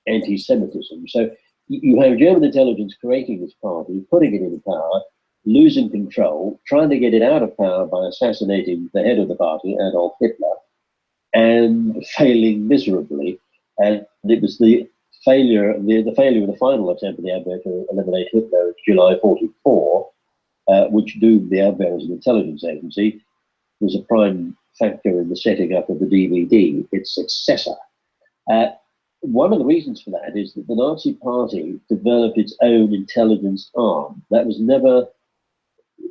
anti-Semitism. So you have German intelligence creating this party, putting it in power, losing control, trying to get it out of power by assassinating the head of the party, Adolf Hitler, and failing miserably. And it was the failure of the final attempt of the Abwehr to eliminate Hitler in July 44, which doomed the Abwehr as an intelligence agency, was a prime factor in the setting up of the DVD, its successor. One of the reasons for that is that the Nazi Party developed its own intelligence arm. That was never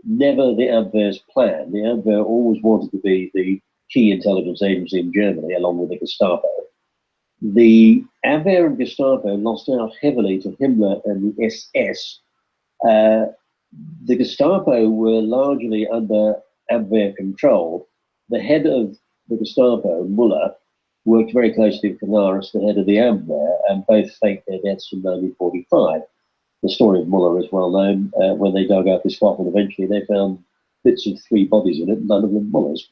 the Abwehr's plan. The Abwehr always wanted to be the key intelligence agency in Germany, along with the Gestapo. The Abwehr and Gestapo lost out heavily to Himmler and the SS. The Gestapo were largely under Abwehr control. The head of the Gestapo, Muller, worked very closely with Canaris, the head of the Abwehr, and both faked their deaths in 1945. The story of Muller is well known. When they dug out his coffin, eventually they found bits of 3 bodies in it, none of them Muller's.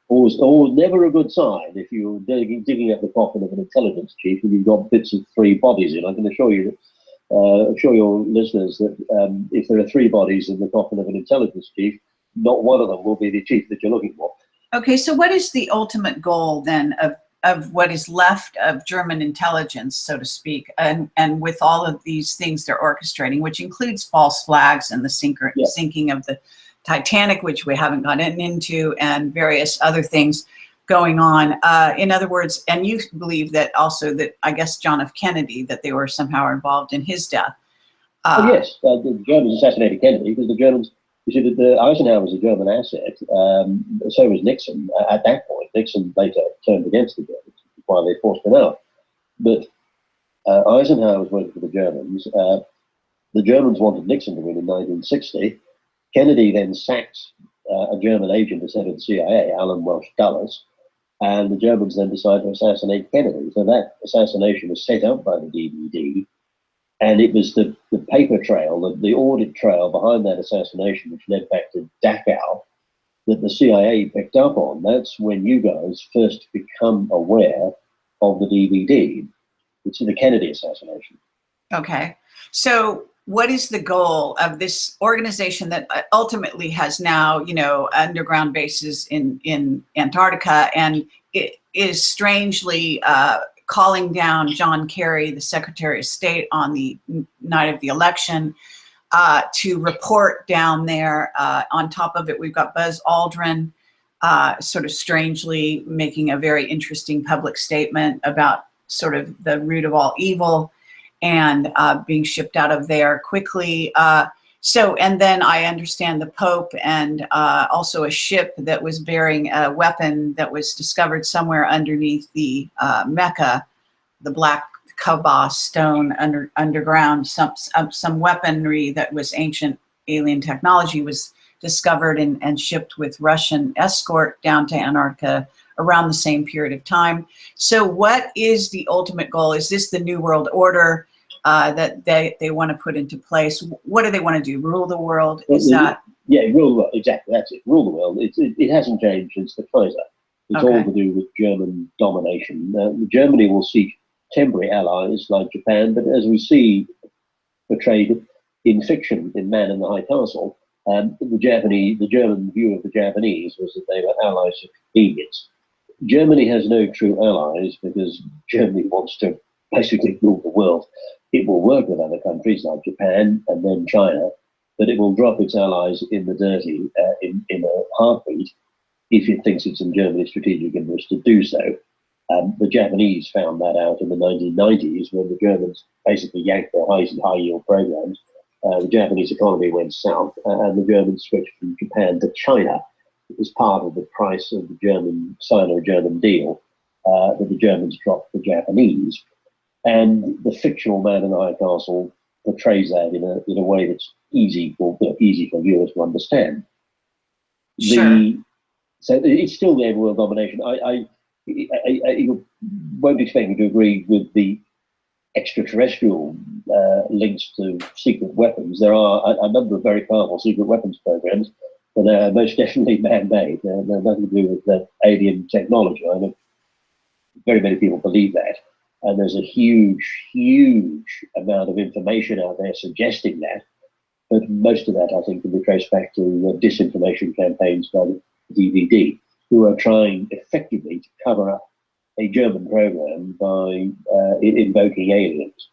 Always never a good sign if you're digging up the coffin of an intelligence chief and you've got bits of 3 bodies in. I can assure you, assure your listeners that if there are 3 bodies in the coffin of an intelligence chief, not one of them will be the chief that you're looking for. Okay, so what is the ultimate goal then of what is left of German intelligence, so to speak, and with all of these things they're orchestrating, which includes false flags and the sinking of the Titanic, which we haven't gotten into, and various other things going on. In other words, and you believe that also that, I guess, John F. Kennedy, that they were somehow involved in his death. Yes, the Germans assassinated Kennedy because the Germans, you see, the Eisenhower was a German asset, so was Nixon at that point. Nixon later turned against the Germans, which is why they forced him out. But Eisenhower was working for the Germans. The Germans wanted Nixon to win in 1960. Kennedy then sacked a German agent as head of the CIA, Alan Welsh Dulles, and the Germans then decided to assassinate Kennedy. So that assassination was set up by the DVD, and it was the paper trail, the audit trail behind that assassination, which led back to Dachau, that the CIA picked up on. That's when you guys first become aware of the DVD. It's the Kennedy assassination. Okay, so what is the goal of this organization that ultimately has now, underground bases in Antarctica, and it is strangely calling down John Kerry, the Secretary of State, on the night of the election to report down there. On top of it, we've got Buzz Aldrin sort of strangely making a very interesting public statement about sort of the root of all evil, and being shipped out of there quickly. And then I understand the Pope and also a ship that was bearing a weapon that was discovered somewhere underneath the Mecca, the Black Kaaba stone underground. Some weaponry that was ancient alien technology was discovered and shipped with Russian escort down to Antarctica around the same period of time. So what is the ultimate goal? Is this the New World Order that they want to put into place? What do they want to do? Rule the world? Is that? Yeah, rule the world. Exactly, that's it. Rule the world. It hasn't changed since the Kaiser. It's all to do with German domination. Germany will seek temporary allies like Japan, but as we see portrayed in fiction in Man in the High Castle, the German view of the Japanese was that they were allies of convenience. Germany has no true allies because Germany wants to basically rule the world. It will work with other countries like Japan and then China, but it will drop its allies in the dirty in a heartbeat if it thinks it's in Germany's strategic interest to do so. The Japanese found that out in the 1990s when the Germans basically yanked their high yield programs. The Japanese economy went south, and the Germans switched from Japan to China. It was part of the price of the Sino-German deal that the Germans dropped the Japanese. And the fictional man in the high castle portrays that in a way that's easy for viewers to understand. Sure. So it's still there, world domination. I won't expect me to agree with the extraterrestrial links to secret weapons. There are a number of very powerful secret weapons programs, but they're most definitely man-made. They're nothing to do with alien technology. I know very many people believe that. And there's a huge, huge amount of information out there suggesting that. But most of that, I think, can be traced back to disinformation campaigns by the DVD, who are trying effectively to cover up a German program by invoking aliens.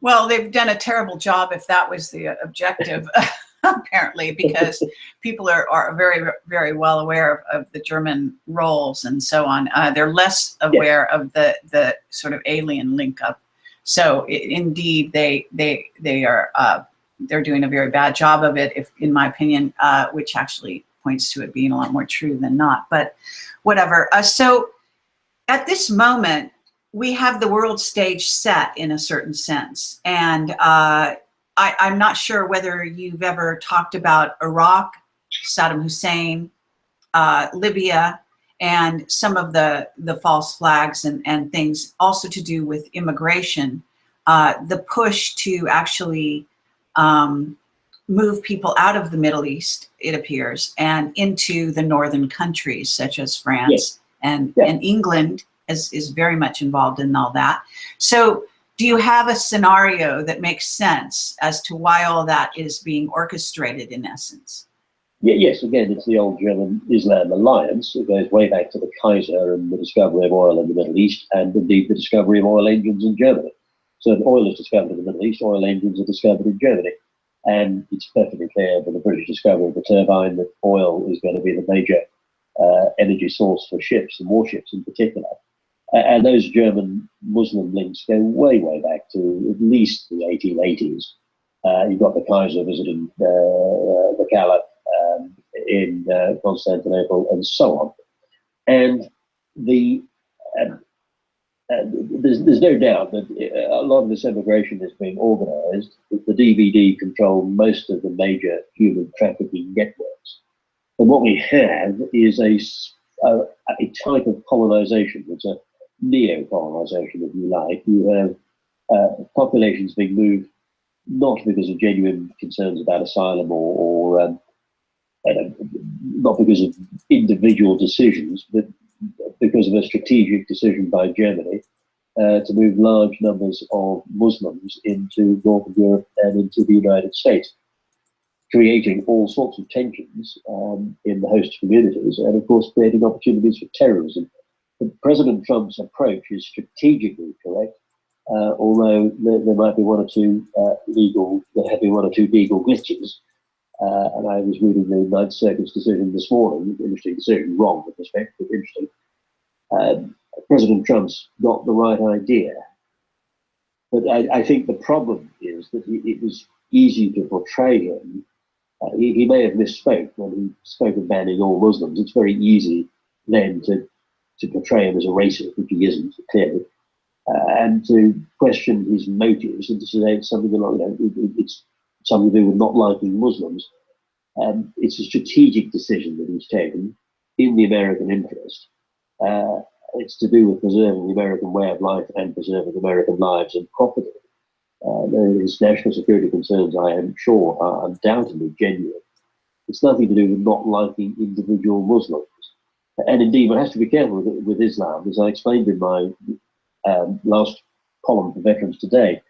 Well, they've done a terrible job if that was the objective, apparently, because people are very, very well aware of the German roles and so on. They're less aware of the sort of alien link up. So indeed, they are they're doing a very bad job of it, if in my opinion, which actually points to it being a lot more true than not. But whatever. So at this moment, we have the world stage set in a certain sense. And I'm not sure whether you've ever talked about Iraq, Saddam Hussein, Libya, and some of the false flags and things also to do with immigration, the push to actually move people out of the Middle East, it appears, and into the northern countries such as France and England is very much involved in all that. So do you have a scenario that makes sense as to why all that is being orchestrated in essence? Yes, again, it's the old German-Islam alliance. It goes way back to the Kaiser and the discovery of oil in the Middle East, and indeed the discovery of oil engines in Germany. So if oil is discovered in the Middle East, oil engines are discovered in Germany. And it's perfectly clear with the British discovery of the turbine that oil is going to be the major energy source for ships and warships in particular. And those German Muslim links go way, way back to at least the 1880s. You've got the Kaiser visiting the Caliph in Constantinople and so on. And there's no doubt that a lot of this immigration is being organized. The DVD control most of the major human trafficking networks. And what we have is a type of colonization. It's a neo-colonization, if you like. You have populations being moved not because of genuine concerns about asylum or not because of individual decisions, but because of a strategic decision by Germany to move large numbers of Muslims into Northern Europe and into the United States, creating all sorts of tensions in the host communities and, of course, creating opportunities for terrorism. But President Trump's approach is strategically correct, although there might be one or two legal glitches. And I was reading the Ninth Circuit's decision this morning, interesting decision, wrong with respect, but interesting. President Trump's got the right idea. But I think the problem is that it was easy to portray him. He may have misspoke when he spoke of banning all Muslims. It's very easy then to portray him as a racist, which he isn't, clearly, and to question his motives and to say it's something like, it's something to do with not liking Muslims. It's a strategic decision that he's taken in the American interest. It's to do with preserving the American way of life and preserving American lives and property. His national security concerns, I am sure, are undoubtedly genuine. It's nothing to do with not liking individual Muslims. And indeed, one has to be careful with Islam, as I explained in my last column for Veterans Today.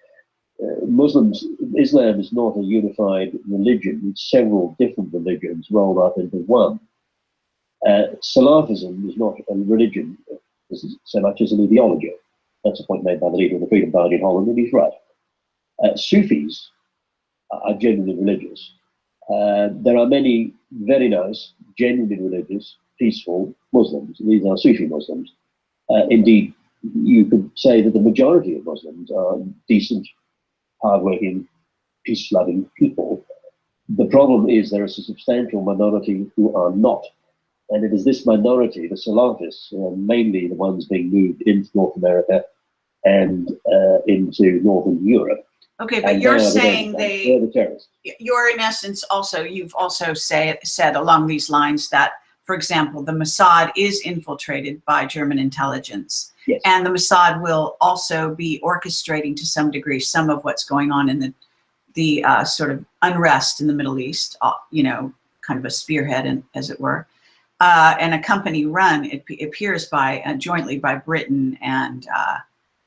Islam is not a unified religion. It's several different religions rolled up into one. Salafism is not a religion so much as an ideology. That's a point made by the leader of the Freedom Party in Holland, and he's right. Sufis are genuinely religious. There are many very nice, genuinely religious, peaceful Muslims. These are Sufi Muslims. Indeed, you could say that the majority of Muslims are decent, hardworking, peace-loving people. The problem is there is a substantial minority who are not. And it is this minority, the Salafists, mainly the ones being moved into North America and into Northern Europe. Okay, but you're saying they're the terrorists. You're in essence also, you've also said along these lines that, for example, the Mossad is infiltrated by German intelligence. Yes. And the Mossad will also be orchestrating to some degree some of what's going on in the sort of unrest in the Middle East, you know, kind of a spearhead, as it were. And a company run, it appears, by jointly by Britain and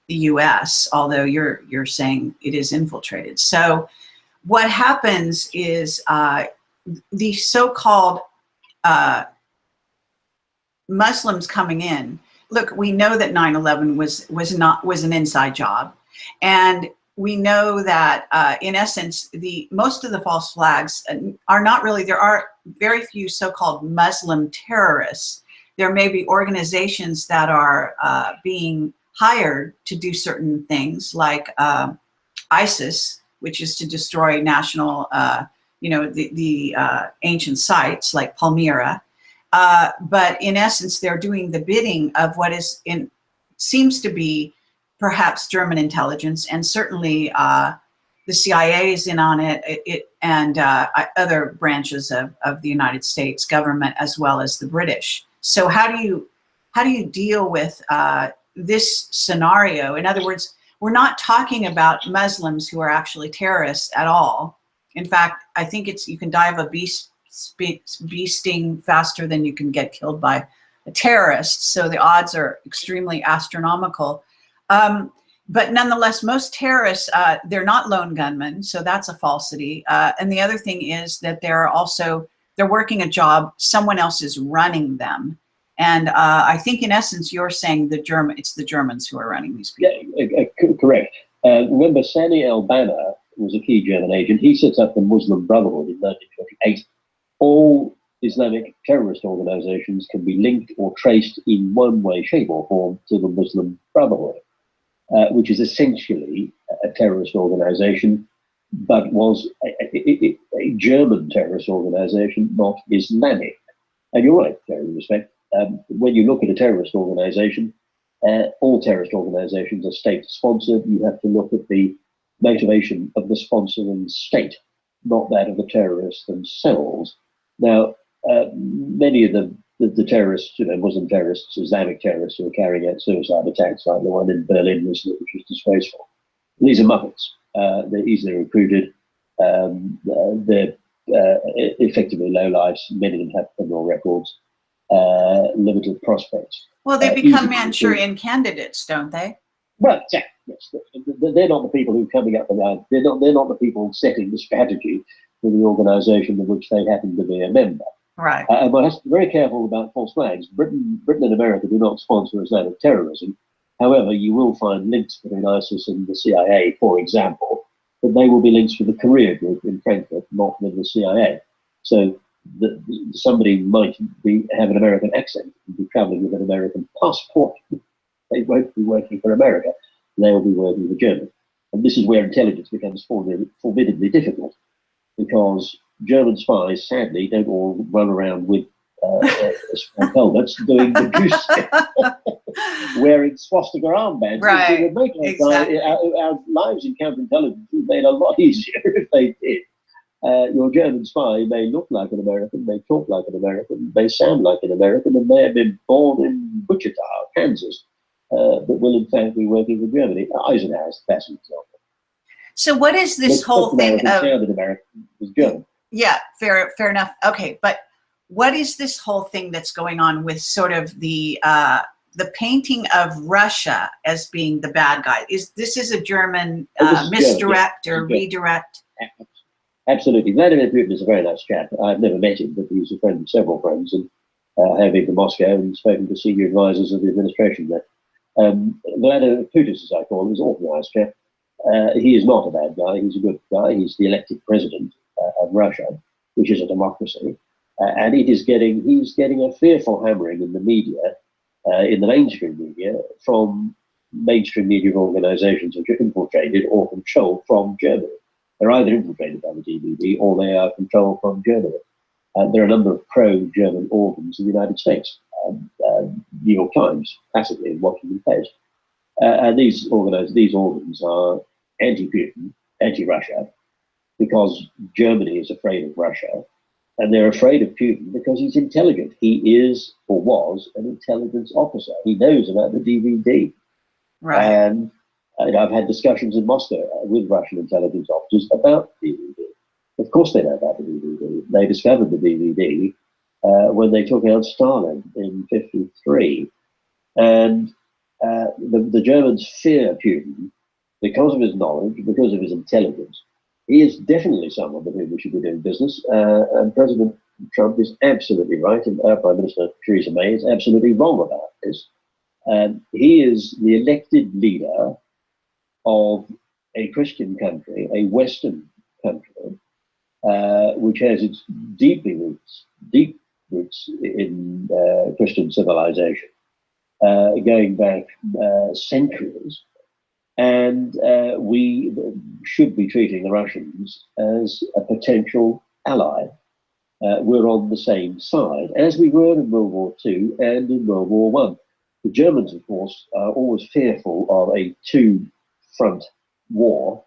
the U.S., although you're saying it is infiltrated. So what happens is the so-called Muslims coming in. Look, we know that 9/11 was an inside job, and we know that in essence most of the false flags are not really. There are very few so-called Muslim terrorists. There may be organizations that are being hired to do certain things, like ISIS, which is to destroy national, you know, the ancient sites like Palmyra. But in essence, they're doing the bidding of what seems to be perhaps German intelligence, and certainly the CIA is in on it, and other branches of the United States government, as well as the British. So how do you deal with this scenario? In other words, we're not talking about Muslims who are actually terrorists at all. In fact, I think you can die of a bee sting faster than you can get killed by a terrorist. So the odds are extremely astronomical. But nonetheless, most terrorists, they're not lone gunmen, so that's a falsity. And the other thing is that they're working a job, someone else is running them. And I think in essence, you're saying it's the Germans who are running these people. Yeah, correct. Remember, Sani al-Banna was a key German agent. He sets up the Muslim Brotherhood in 1928. All Islamic terrorist organizations can be linked or traced in one way, shape or form to the Muslim Brotherhood, which is essentially a terrorist organization, but was a German terrorist organization, not Islamic. And you're right, Terry, in respect. When you look at a terrorist organization, all terrorist organizations are state-sponsored. You have to look at the motivation of the sponsoring state, not that of the terrorists themselves. Now, many of the terrorists, you know, Muslim terrorists, Islamic terrorists who are carrying out suicide attacks like the one in Berlin recently, which was disgraceful. These are Muppets. They're easily recruited. They're effectively lowlifes. Many of them have criminal records, limited prospects. Well, they become Manchurian candidates, don't they? Well, exactly. Yes. They're not the people who are coming up with they're not the people setting the strategy for the organisation of which they happen to be a member. Right. And one has to be very careful about false flags. Britain and America do not sponsor Islamic terrorism. However, you will find links between ISIS and the CIA, for example, but they will be links with the Korea group in Frankfurt, not with the CIA. So somebody might have an American accent and be traveling with an American passport. They won't be working for America. They will be working for Germany. And this is where intelligence becomes formidably difficult, because German spies, sadly, don't all run around with helmets doing the juice, wearing swastika armbands. Right. It would make exactly. our lives in counterintelligence would be made a lot easier if they did. Your German spy may look like an American, may talk like an American, may sound like an American, and may have been born in Wichita, Kansas, but will in fact be working for Germany. Eisenhower is the best example. So what is this whole thing of... sounded American was German. Yeah, fair enough. Okay, but what is this whole thing that's going on with sort of the painting of Russia as being the bad guy? This is a German misdirect or redirect? Absolutely. Vladimir Putin is a very nice chap. I've never met him, but he's a friend of several friends, and I have been to Moscow and spoken to senior advisors of the administration there. Vladimir Putin, as I call him, is an awfully nice chap. He is not a bad guy. He's a good guy. He's the elected president of Russia, which is a democracy, and he's getting a fearful hammering in the media in the mainstream media from mainstream media organizations which are infiltrated or controlled from Germany. They're either infiltrated by the DVD or they are controlled from Germany. There are a number of pro-German organs in the United States. New York Times, classically, and Washington Post. And these organs are anti-Putin, anti-Russia, because Germany is afraid of Russia, and they're afraid of Putin because he's intelligent. He is, or was, an intelligence officer. He knows about the DVD. Right. And I've had discussions in Moscow with Russian intelligence officers about the DVD. Of course they know about the DVD. They discovered the DVD when they took out Stalin in '53. And the Germans fear Putin because of his knowledge, because of his intelligence. He is definitely someone with whom we should be doing business. And President Trump is absolutely right, and our Prime Minister Theresa May is absolutely wrong about this. He is the elected leader of a Christian country, a Western country, which has its deep roots in Christian civilization, going back centuries. And we should be treating the Russians as a potential ally. We're on the same side, as we were in World War II and in World War I. The Germans, of course, are always fearful of a two-front war,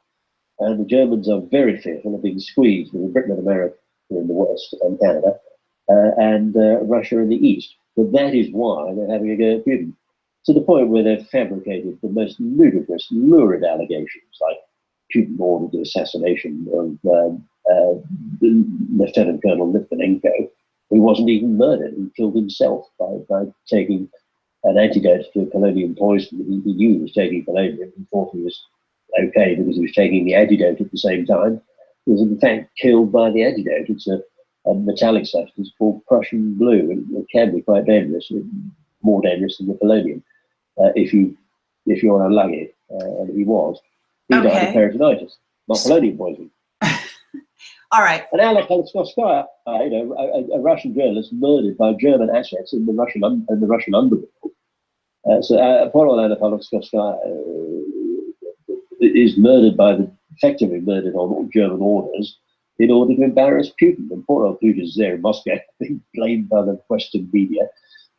and the Germans are very fearful of being squeezed with Britain and America in the west and Canada, and Russia in the east. But that is why they're having a go at Putin, to the point where they've fabricated the most ludicrous, lurid allegations, like Putin ordered the assassination of Lieutenant Colonel Litvinenko, who wasn't even murdered. He killed himself by taking an antidote to polonium poison. He knew he was taking polonium and thought he was okay because he was taking the antidote at the same time. He was in fact killed by the antidote. It's a metallic substance called Prussian blue, and it can be quite dangerous, more dangerous than the polonium if you're unlucky, and he was. He died of peritonitis, not polonium poisoning. All right. And Alec Politkovskaya, a Russian journalist murdered by German assets in the Russian underworld. So Paul Politkovskaya is effectively murdered on German orders in order to embarrass Putin. And poor old Putin is there in Moscow, being blamed by the Western media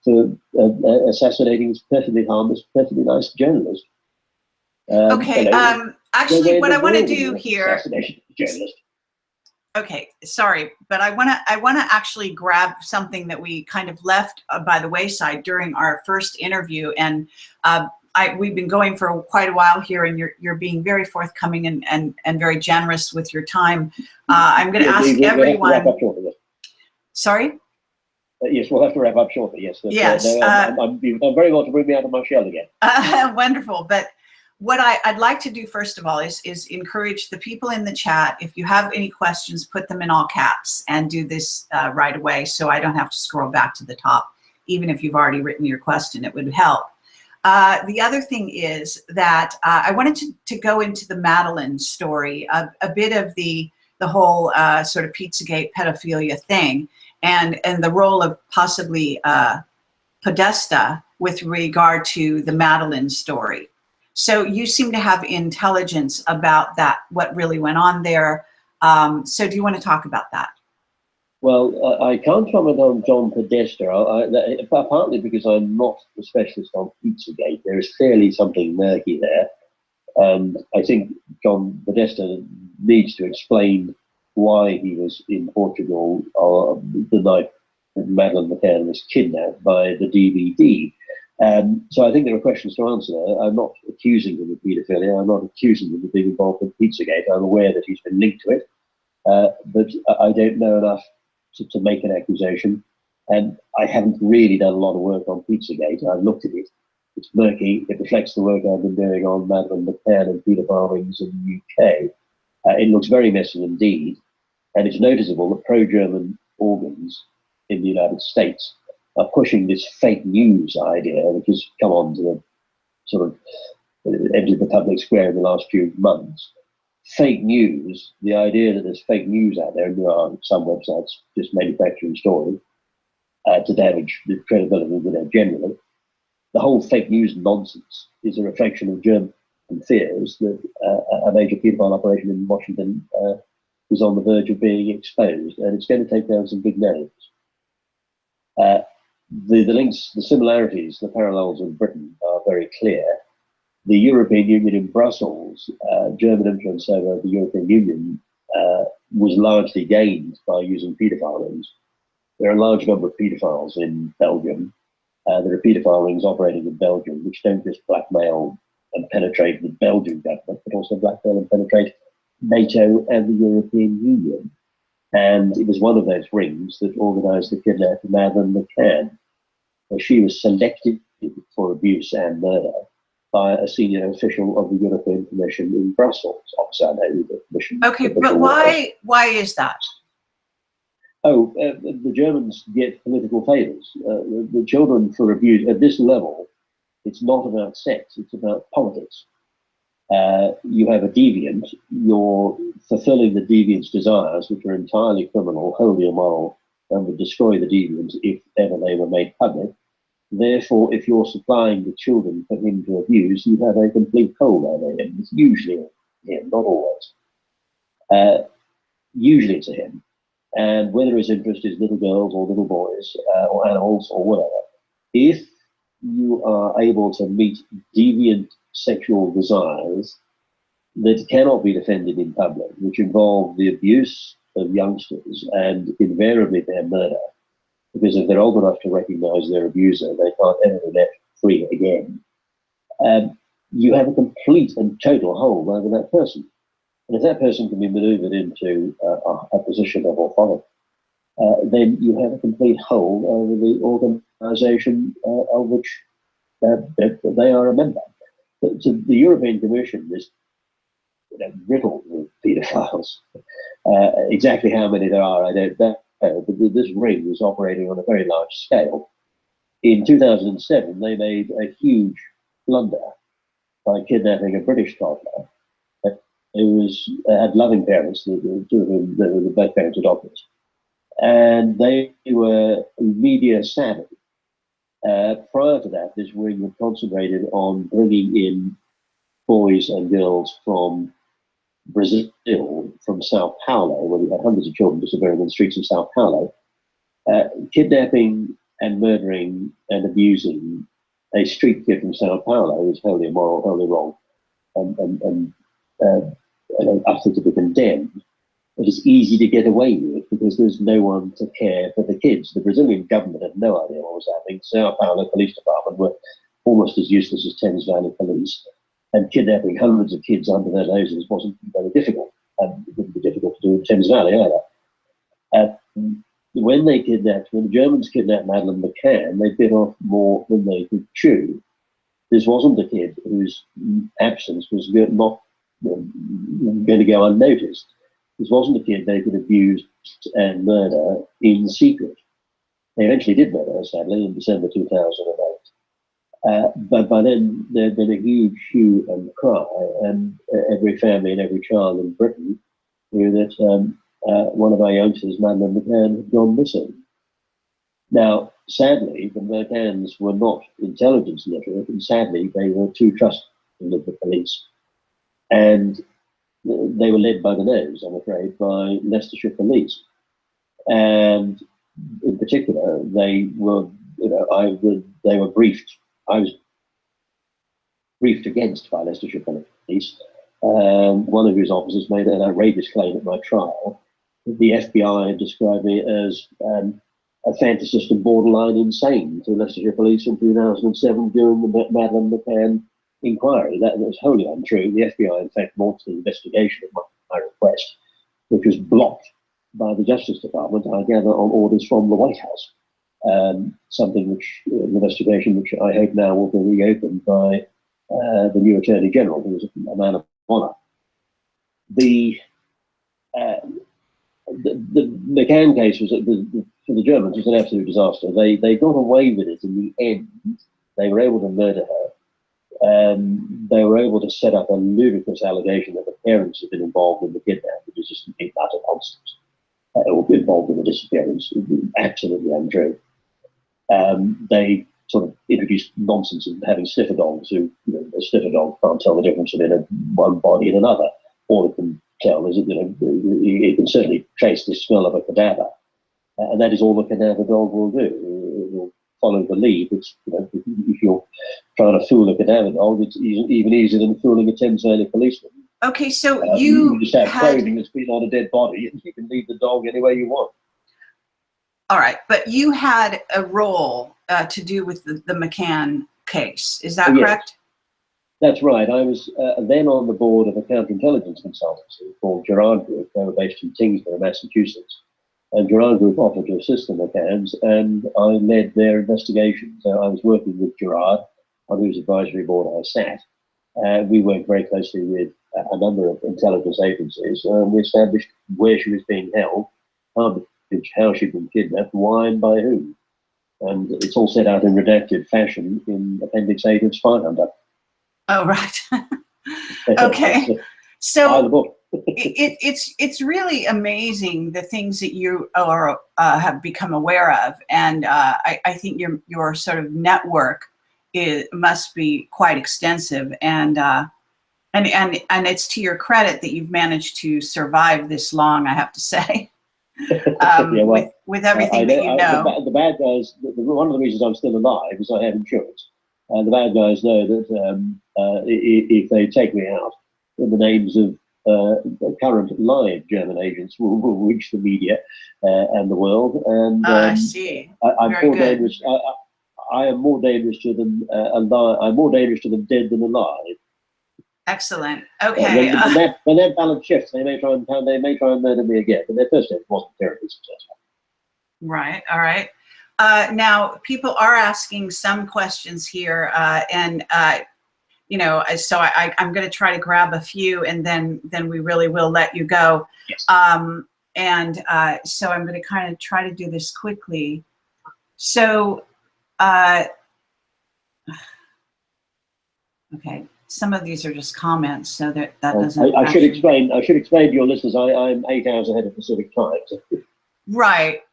for assassinating this perfectly harmless, perfectly nice journalist. Actually, what I want to do here. Assassination journalist. Okay, sorry, but I want to actually grab something that we kind of left by the wayside during our first interview, and we've been going for quite a while here, and you're being very forthcoming and very generous with your time. I'm going to ask everyone. Sorry. Yes, we'll have to wrap up shortly. Yes. Yes. I'm very well to bring me out of my shell again. Wonderful, but. What I'd like to do first of all is encourage the people in the chat. If you have any questions, put them in all caps and do this right away, so I don't have to scroll back to the top. Even if you've already written your question, it would help. The other thing is that I wanted to go into the Madeleine story, a bit of the whole sort of Pizzagate pedophilia thing, and the role of possibly Podesta with regard to the Madeleine story. So you seem to have intelligence about that, what really went on there. So do you want to talk about that? Well, I can't comment on John Podesta, partly because I'm not a specialist on Pizzagate. There is clearly something murky there. I think John Podesta needs to explain why he was in Portugal the night that Madeleine McCann was kidnapped by the DVD. So I think there are questions to answer there. I'm not accusing him of paedophilia. I'm not accusing him of being involved in Pizzagate. I'm aware that he's been linked to it, but I don't know enough to make an accusation. And I haven't really done a lot of work on Pizzagate. I've looked at it. It's murky. It reflects the work I've been doing on Madeleine McCann and paedophile rings in the UK. It looks very messy indeed. And it's noticeable that pro-German organs in the United States are pushing this fake news idea, which has come on to the sort of entered the public square in the last few months. Fake news, the idea that there's fake news out there, and there are some websites just manufacturing stories to damage the credibility of it generally, the whole fake news nonsense is a reflection of German fears that a major paedophile operation in Washington is on the verge of being exposed, and it's going to take down some big names. The links, the similarities, the parallels with Britain are very clear. The European Union in Brussels, German influence over the European Union was largely gained by using paedophile rings. There are a large number of paedophiles in Belgium. There are paedophile rings operating in Belgium, which don't just blackmail and penetrate the Belgian government, but also blackmail and penetrate NATO and the European Union. And it was one of those rings that organised the kidnapping of Madeleine McCann. She was selected for abuse and murder by a senior official of the European Commission in Brussels. The Commission. Okay, but why is that? Oh, the Germans get political favours. The children for abuse at this level, it's not about sex, it's about politics. You have a deviant, you're fulfilling the deviant's desires, which are entirely criminal, wholly immoral, and would destroy the deviant if ever they were made public. Therefore, if you're supplying the children for him to abuse, you have a complete hold over him. It's usually him, not always. Usually it's a him. And whether his interest is little girls or little boys or animals or whatever, if you are able to meet deviant sexual desires that cannot be defended in public, which involve the abuse of youngsters and invariably their murder, because if they're old enough to recognize their abuser, they can't ever be left free again. You have a complete and total hold over that person. And if that person can be maneuvered into a position of authority, then you have a complete hold over the organization of which they are a member. So the European Commission is riddled with paedophiles. Exactly how many there are, I don't know, but this ring is operating on a very large scale. In 2007, they made a huge blunder by kidnapping a British toddler who had loving parents, two of whom were both parents adopted, and they were media savvy. Prior to that, this ring had concentrated on bringing in boys and girls from Brazil, from Sao Paulo, where we had hundreds of children disappearing on the streets of Sao Paulo, kidnapping and murdering and abusing a street kid from Sao Paulo is wholly immoral, wholly wrong, and utterly to be condemned. It is easy to get away with because there's no one to care for the kids. The Brazilian government had no idea what was happening. Sao Paulo Police Department were almost as useless as Thames Valley Police, and kidnapping hundreds of kids under their noses wasn't very difficult. It wouldn't be difficult to do in Thames Valley either. When the Germans kidnapped Madeleine McCann, they bit off more than they could chew. This wasn't a kid whose absence was not going to go unnoticed. This wasn't a kid they could abuse and murder in secret. They eventually did murder her, sadly, in December 2008. But by then, there had been a huge hue and cry, and every family and every child in Britain knew that one of our youngsters, Madeleine McCann, had gone missing. Now, sadly, the McCanns were not intelligence literate, and sadly, they were too trusting of the police. And they were led by the nose, I'm afraid, by Leicestershire police. And in particular, they were, they were briefed. I was briefed against by Leicestershire police. One of whose officers made an outrageous claim at my trial. The FBI described me as a fantasist and borderline insane to Leicestershire police in 2007 during the Madeleine McCann inquiry. That was wholly untrue. The FBI, in fact, launched an investigation at my request, which was blocked by the Justice Department, I gather, on orders from the White House. Something which, an investigation which I hope now will be reopened by the new Attorney General, who is a man of honour. The McCann case was, for the Germans, was an absolute disaster. They got away with it in the end. They were able to murder her. They were able to set up a ludicrous allegation that the parents had been involved in the kidnapping, which is just complete utter nonsense. Or involved in the disappearance, absolutely untrue. They sort of introduced nonsense of having sniffer dogs who, a sniffer dog can't tell the difference between one body and another. All it can tell is that, it can certainly trace the smell of a cadaver. And that is all the cadaver dog will do. It will follow the lead. It's, if you're trying to fool a cadaver dog, it's even easier than fooling a Thames-Valley policeman. Okay, so you just have clothing that's been on a dead body, and you can lead the dog any way you want. All right, but you had a role to do with the McCann case. Is that correct? That's right. I was then on the board of a counterintelligence consultancy called Gerard Group. They were based in Kingsborough, Massachusetts. And Gerard Group offered to assist the McCanns, and I led their investigation. So I was working with Gerard, on whose advisory board I sat. We worked very closely with a number of intelligence agencies. We established where she was being held, how she'd been kidnapped, why and by whom. And it's all set out in redacted fashion in Appendix 8 of SPYHUNTER. Oh, right. Okay. So it's really amazing the things that you are have become aware of, and I think your sort of network must be quite extensive, and it's to your credit that you've managed to survive this long, I have to say. With everything that you know. The bad guys, one of the reasons I'm still alive is I have insurance. And the bad guys know that if they take me out, the names of current live German agents will reach the media and the world. And I see. I'm more dangerous. I am more dangerous to them alive. I'm more dangerous to them dead than alive. Excellent. Okay. When that balance shifts, they may try and murder me again. But their first attempt wasn't terribly successful. Right. All right. Now, people are asking some questions here, so I'm going to try to grab a few, and then we really will let you go. Yes. So I'm going to kind of try to do this quickly. So, okay, some of these are just comments, so that doesn't. I should explain to your listeners. I'm 8 hours ahead of Pacific time. So. Right.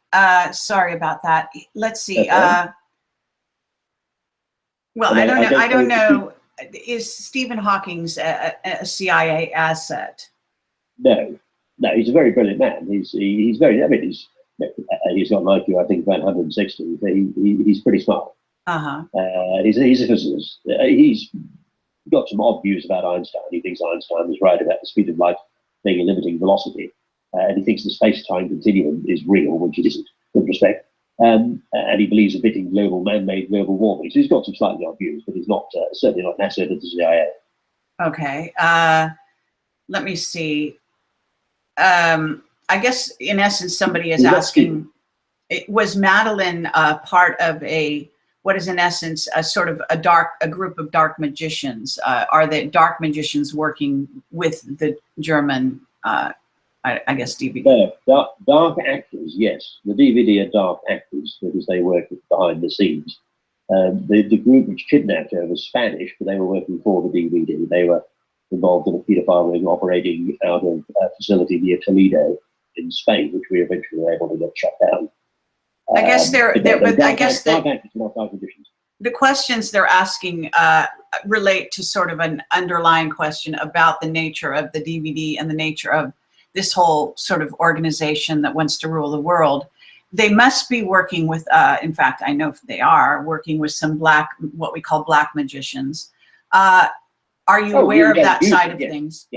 Sorry about that. Let's see. Well, I don't know. Is Stephen Hawking's a CIA asset? No, he's a very brilliant man. He's very. I mean, he's got an IQ, I think, about 160. But he's pretty smart. He's a physicist. He's got some odd views about Einstein. He thinks Einstein was right about the speed of light being a limiting velocity. And he thinks the space-time continuum is real, which it isn't, with respect. And he believes a bit in man-made global warming. So he's got some slightly odd views, but he's not certainly not an asset of the CIA. Okay. Let me see. I guess, in essence, somebody is asking, was Madeline part of what is in essence a sort of a group of dark magicians? Are the dark magicians working with the German I guess DVD. Dark actors, yes. The DVD are dark actors because they work behind the scenes. The group which kidnapped her was Spanish, but they were working for the DVD. They were involved in a paedophile ring operating out of a facility near Toledo in Spain, which we eventually were able to get shut down. I guess dark actors, not dark magicians. The questions they're asking relate to sort of an underlying question about the nature of the DVD and the nature of this whole sort of organization that wants to rule the world. They must be working with, in fact, I know they are working with some what we call black magicians. Are you aware of that side of things?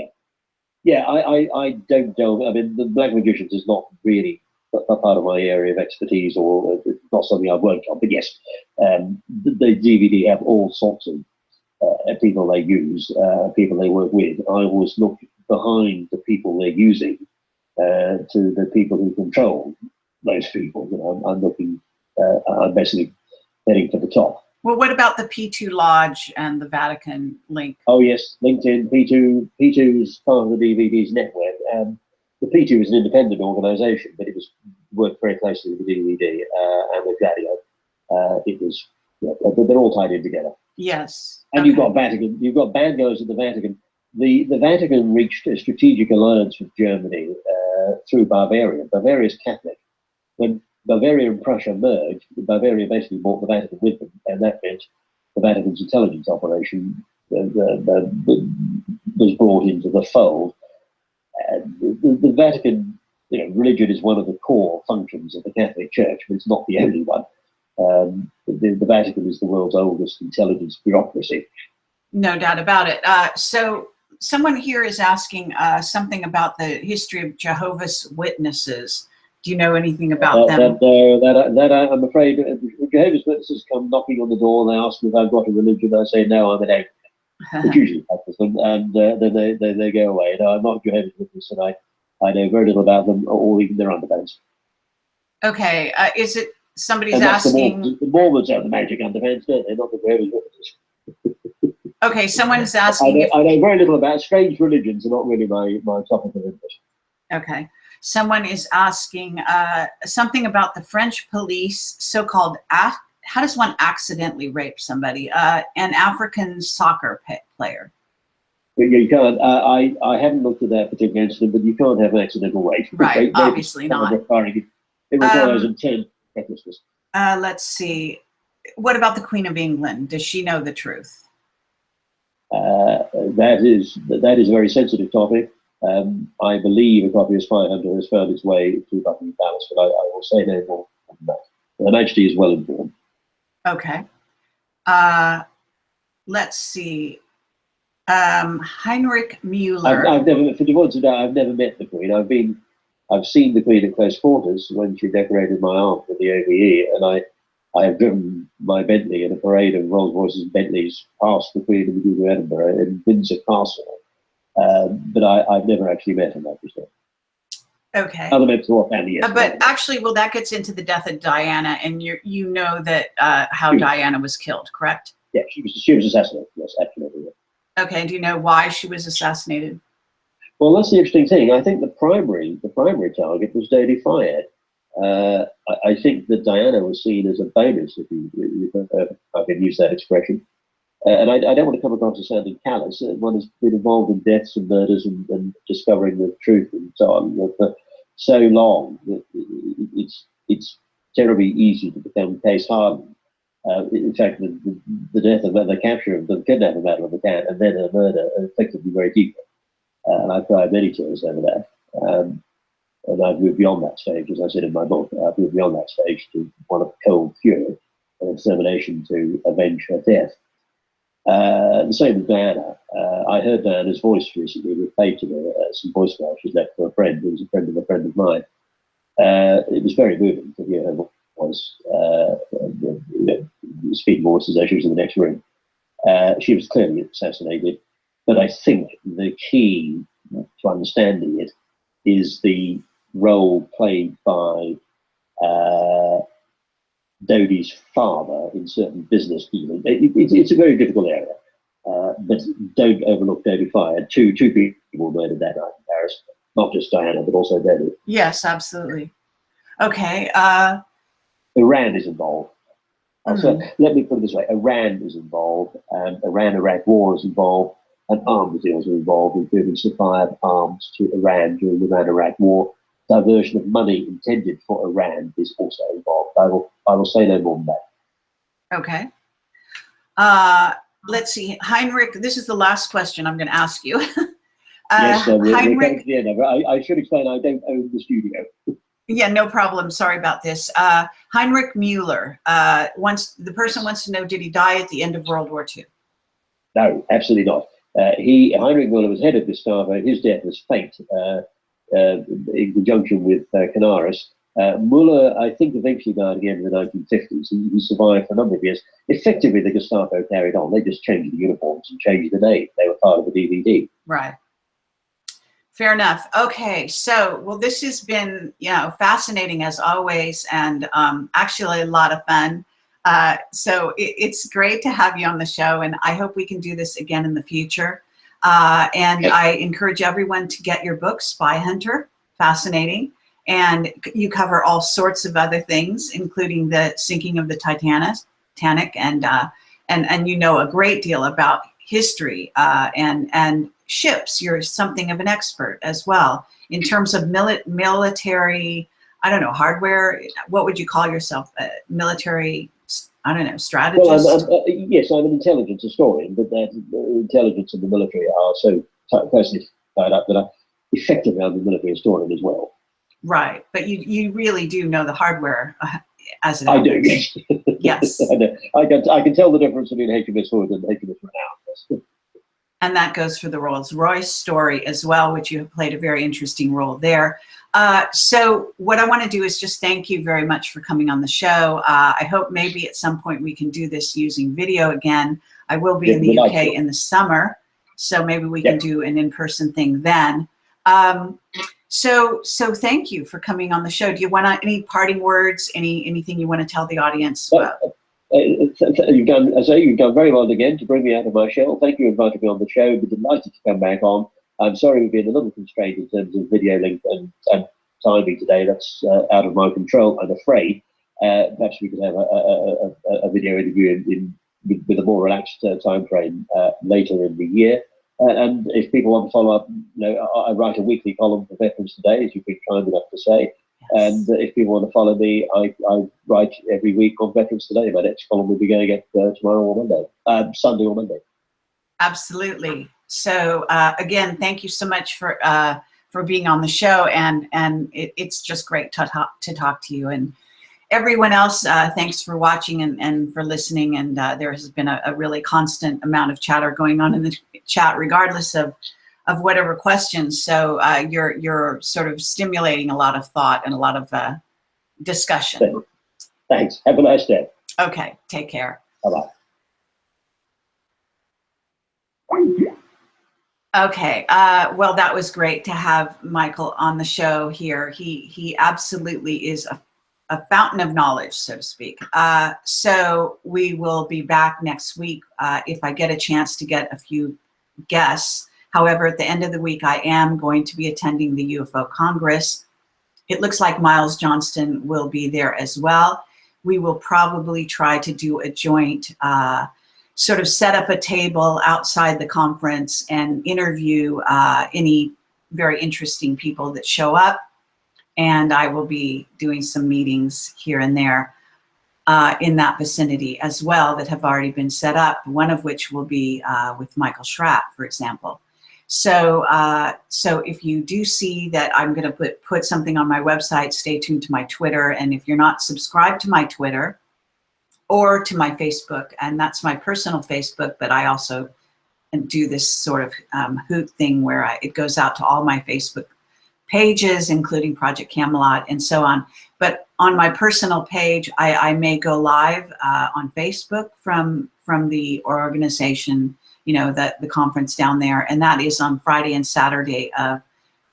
Yeah, I don't know. I mean, the black magicians is not really a part of my area of expertise, or it's not something I've worked on. But yes, the DVD have all sorts of people they use, people they work with. I always look behind the people they're using to the people who control those people. I'm looking, I'm basically heading for the top. Well, what about the P2 Lodge and the Vatican link? Oh yes, LinkedIn, P2 is part of the DVD's network. The P2 is an independent organisation, but it was worked very closely with the DVD and with Gladio. It was, they're all tied in together. Yes. And you've got Vatican, you've got bad guys at the Vatican. The Vatican reached a strategic alliance with Germany through Bavaria. Bavaria is Catholic. When Bavaria and Prussia merged, Bavaria basically brought the Vatican with them, and that meant the Vatican's intelligence operation was brought into the fold. The Vatican, religion is one of the core functions of the Catholic Church, but it's not the only one. The Vatican is the world's oldest intelligence bureaucracy. No doubt about it. So someone here is asking something about the history of Jehovah's Witnesses. Do you know anything about them? That I'm afraid, Jehovah's Witnesses come knocking on the door and they ask me if I've got a religion. I say, no, I'm an Anglican, which usually happens, and then they go away. No, I'm not Jehovah's Witness, and I know very little about them or even their underpants. Okay, is it somebody's asking? The Mormons have the magic underpants, don't they? Not the Jehovah's Witnesses. Okay, someone's asking. I know very little about strange religions. Are not really my topic of interest. Okay. Someone is asking something about the French police, so-called, how does one accidentally rape somebody? An African soccer player. You can't, I haven't looked at that particular incident, but you can't have accidental rape. Right, obviously not. It requires intent. Let's see. What about the Queen of England? Does she know the truth? That is a very sensitive topic. I believe a copy of SPYHUNTER has found its way to Buckingham Palace, but I will say no more than that. Her Majesty is well informed. Okay. Let's see. Heinrich Müller. I've never, for the to I've never met the Queen. I've seen the Queen at close quarters when she decorated my arm for the OBE, and I have driven my Bentley in a parade of Rolls Royces and Bentleys past the Queen and the Duke of Edinburgh in Windsor Castle. But I've never actually met her Majesty. Okay. Other members of our family, yes. But actually, well, that gets into the death of Diana, and you know that how Diana was killed, correct? Yeah, she was assassinated. Yes, absolutely. Yeah. Okay. Do you know why she was assassinated? Well, that's the interesting thing. I think the primary target was Dodi Fayed. I think that Diana was seen as a bonus, if I can use that expression. And I don't want to come across as sounding callous. One has been involved in deaths and murders and discovering the truth and so on for so long that it's terribly easy to become case hardened. In fact, the death of the capture of the kidnapping battle of the cat and then her murder are effectively very deep. And I've cried many tears over that. And I've moved beyond that stage, as I said in my book. I've moved beyond that stage to one of cold fury and determination to avenge her death. The same with Diana. I heard Diana's voice recently. We played to her some voicemail she'd left for a friend who was a friend of mine. It was very moving to hear her voice, speaking voices as she was in the next room. She was clearly assassinated, but I think the key to understanding it is the role played by Dodi's father in certain business dealing. It's a very difficult area, but don't overlook Dodi Fayed. Two people murdered that night in Paris, not just Diana, but also Dodi. Yes, absolutely. Okay. Iran is involved. So let me put it this way: Iran is involved, Iran-Iraq war is involved, and arms deals are involved, including supply of arms to Iran during the Iran-Iraq war. Diversion of money intended for Iran is also involved. I will say no more than that. Okay. Let's see, Heinrich. This is the last question I'm going to ask you. Yes, Heinrich. I should explain. I don't own the studio. Yeah, no problem. Sorry about this. Heinrich Müller. The person wants to know: did he die at the end of World War II? No, absolutely not. Heinrich Müller was head of Gestapo. His death was faked. In conjunction with Canaris. Müller, I think, eventually died again in the 1950s. He survived for a number of years. Effectively, the Gestapo carried on. They just changed the uniforms and changed the name. They were part of the DVD. Right. Fair enough. Okay, so, well, this has been, fascinating as always, and actually a lot of fun. So it's great to have you on the show, and I hope we can do this again in the future. And I encourage everyone to get your book, SPYHUNTER, fascinating. And you cover all sorts of other things, including the sinking of the Titanic, and you know a great deal about history and ships. You're something of an expert as well in terms of military I don't know, hardware? What would you call yourself? A military, I don't know, Well, strategist? yes, I'm an intelligence historian, but that intelligence and the military are so closely tied up that effectively I'm a military historian as well. Right, but you really do know the hardware as it I do, happens. yes. Yes. I can tell the difference between HMS Hood and HMS Renown. And that goes for the Rolls-Royce story as well, which you have played a very interesting role there. So what I want to do is just thank you very much for coming on the show. I hope maybe at some point we can do this using video again. I will be in the UK in the summer, so maybe we can do an in-person thing then. So thank you for coming on the show. Do you want any parting words, anything you want to tell the audience? You've done very well again to bring me out of my shell. Thank you for inviting me on the show. I'd be delighted to come back on. I'm sorry we've been a little constrained in terms of video link and timing today. That's out of my control, I'm afraid. Perhaps we could have a video interview with a more relaxed time frame later in the year. And if people want to follow up, I write a weekly column for Veterans Today, as you've been kind enough to say. And if people want to follow me, I write every week on Veterans Today. My next column will be going up tomorrow or Monday, Sunday or Monday. Absolutely. So again, thank you so much for being on the show, and it's just great to talk to you. And everyone else, thanks for watching and for listening. And there has been a really constant amount of chatter going on in the chat, regardless of whatever questions. So you're sort of stimulating a lot of thought and a lot of discussion. Thanks. Have a nice day. Okay. Take care. Bye-bye. Okay. Well, that was great to have Michael on the show here. He absolutely is a fountain of knowledge, so to speak. So we will be back next week if I get a chance to get a few guests. However, at the end of the week, I am going to be attending the UFO Congress. It looks like Miles Johnston will be there as well. We will probably try to do a joint sort of set up a table outside the conference and interview any very interesting people that show up. And I will be doing some meetings here and there in that vicinity as well that have already been set up, one of which will be with Michael Shrimpton, for example. So if you do see that I'm going to put something on my website, stay tuned to my Twitter. And if you're not subscribed to my Twitter or to my Facebook, and that's my personal Facebook, but I also do this sort of hoot thing where it goes out to all my Facebook pages, including Project Camelot and so on. But on my personal page, I may go live on Facebook from the organization, the conference down there. And that is on Friday and Saturday of,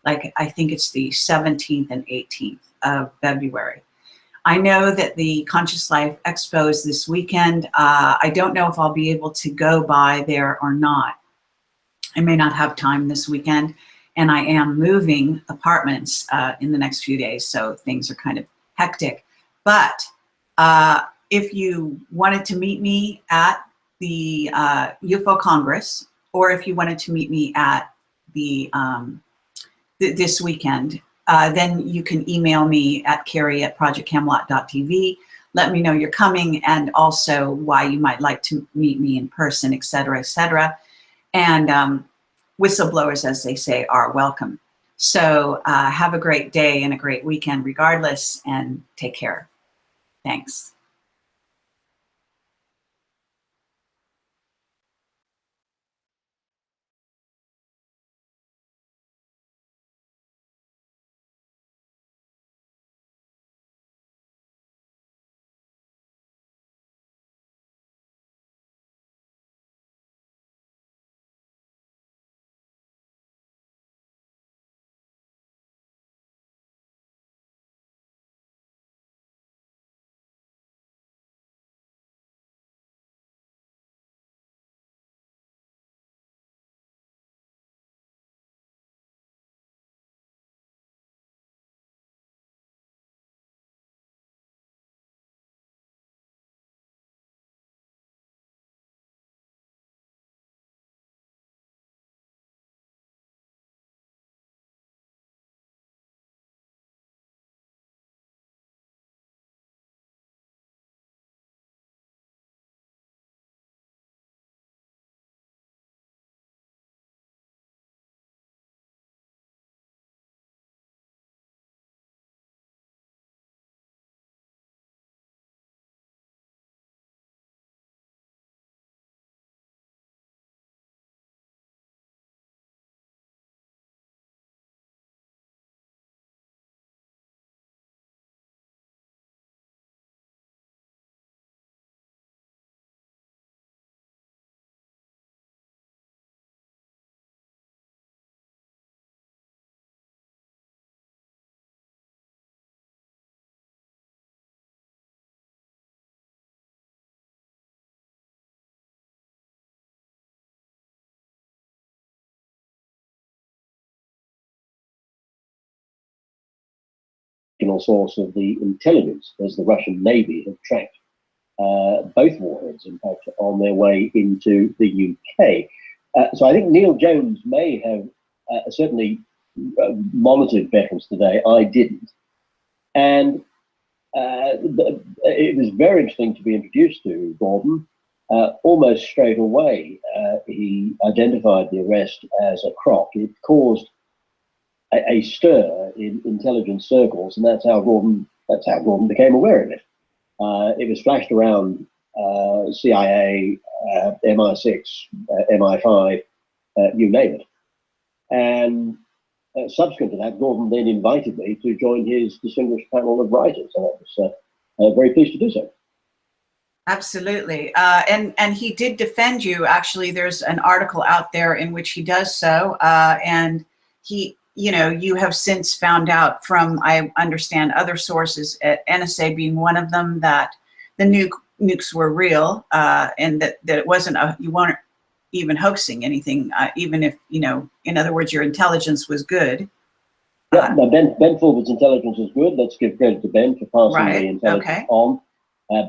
I think it's the 17th and 18th of February. I know that the Conscious Life Expo is this weekend. I don't know if I'll be able to go by there or not. I may not have time this weekend. And I am moving apartments in the next few days, so things are kind of hectic. But if you wanted to meet me at the UFO Congress, or if you wanted to meet me at the this weekend, then you can email me at carrie@projectcamelot.tv. Let me know you're coming, and also why you might like to meet me in person, et cetera, et cetera. And whistleblowers, as they say, are welcome. So have a great day and a great weekend regardless, and take care. Thanks. source of the intelligence, as the Russian Navy had tracked both warheads, in fact, on their way into the UK. So I think Neil Jones may have certainly monitored veterans today. I didn't. And it was very interesting to be introduced to Gordon. Almost straight away, he identified the arrest as a crock. It caused a stir in intelligence circles, and that's how Gordon became aware of it. It was flashed around CIA, MI6, MI5, you name it. And subsequent to that, Gordon then invited me to join his distinguished panel of writers, and I was very pleased to do so. Absolutely. And he did defend you. Actually, there's an article out there in which he does so. And he, you know, you have since found out from, I understand, other sources, at NSA being one of them, that the nukes were real, and that it wasn't you weren't even hoaxing anything, even if, you know, in other words, your intelligence was good. Yeah, no, Ben Fulbert's intelligence was good. Let's give credit to Ben for passing the intelligence on.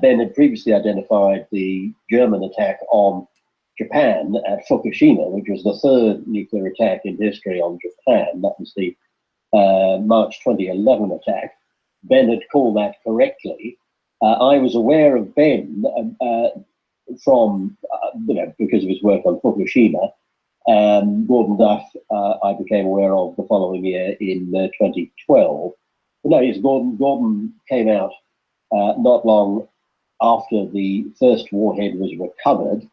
Ben had previously identified the German attack on Japan at Fukushima, which was the third nuclear attack in history on Japan. That was the March 2011 attack. Ben had called that correctly. I was aware of Ben from, you know, because of his work on Fukushima. Gordon Duff, I became aware of the following year in 2012. But no, yes, Gordon came out not long after the first warhead was recovered.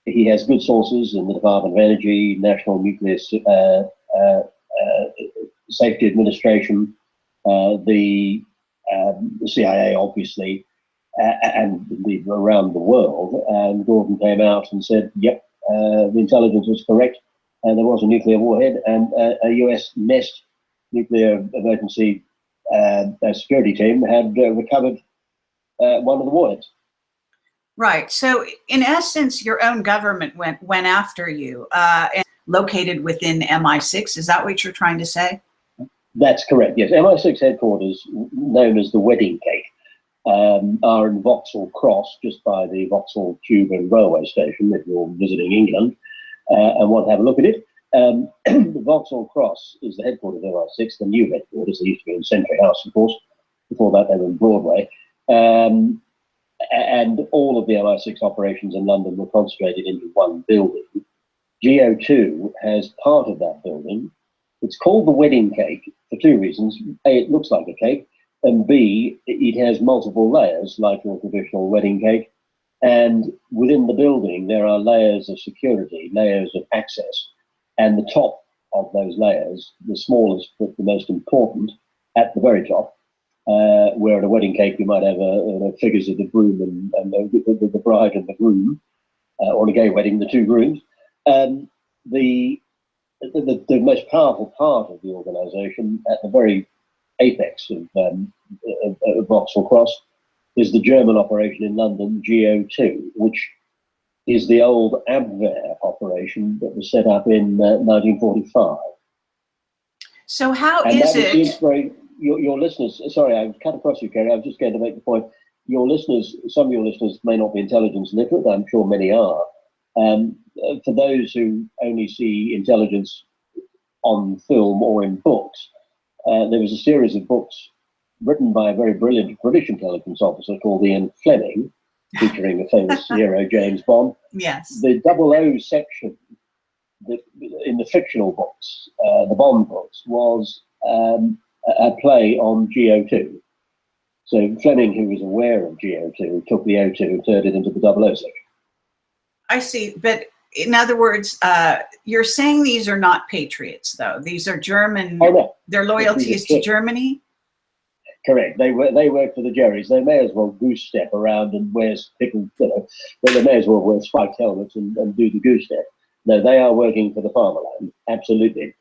He has good sources in the Department of Energy, National Nuclear Safety Administration, the CIA, obviously, and around the world. And Gordon came out and said, yep, the intelligence was correct, and there was a nuclear warhead, and a US NEST nuclear emergency security team had recovered one of the warheads. Right. So, in essence, your own government went after you, and located within MI6. Is that what you're trying to say? That's correct. Yes, MI6 headquarters, known as the Wedding Cake, are in Vauxhall Cross, just by the Vauxhall Tube and Railway Station, if you're visiting England and want to have a look at it. The Vauxhall Cross is the headquarters of MI6, the new headquarters. They used to be in Century House, of course. Before that, they were in Broadway. And all of the MI6 operations in London were concentrated into one building. GO2 has part of that building. It's called the Wedding Cake for two reasons. A, it looks like a cake, and B, it has multiple layers, like your traditional wedding cake. And within the building, there are layers of security, layers of access. And the top of those layers, the smallest but the most important, at the very top, where at a wedding cake you might have figures of the groom and the bride and the groom, or in a gay wedding, the two grooms. The most powerful part of the organisation, at the very apex of Vauxhall Cross, is the German operation in London, GO2, which is the old Abwehr operation that was set up in 1945. So how is it? Your listeners, sorry, I cut across you, Kerry. I was just going to make the point. Your listeners, some of your listeners may not be intelligence literate. I'm sure many are. For those who only see intelligence on film or in books, there was a series of books written by a very brilliant British intelligence officer called Ian Fleming, featuring the famous hero James Bond. Yes. The 00 section in the fictional books, the Bond books, was a play on GO2. So Fleming, who was aware of GO2, took the O2 and turned it into the 00 section. I see, but in other words, you're saying these are not patriots, though. These are German. Oh, no. Their loyalty is to Germany? Correct. They work for the Jerrys. They may as well goose step around and wear pickled, but they may as well wear spiked helmets and do the goose step. No, they are working for the fatherland. Absolutely.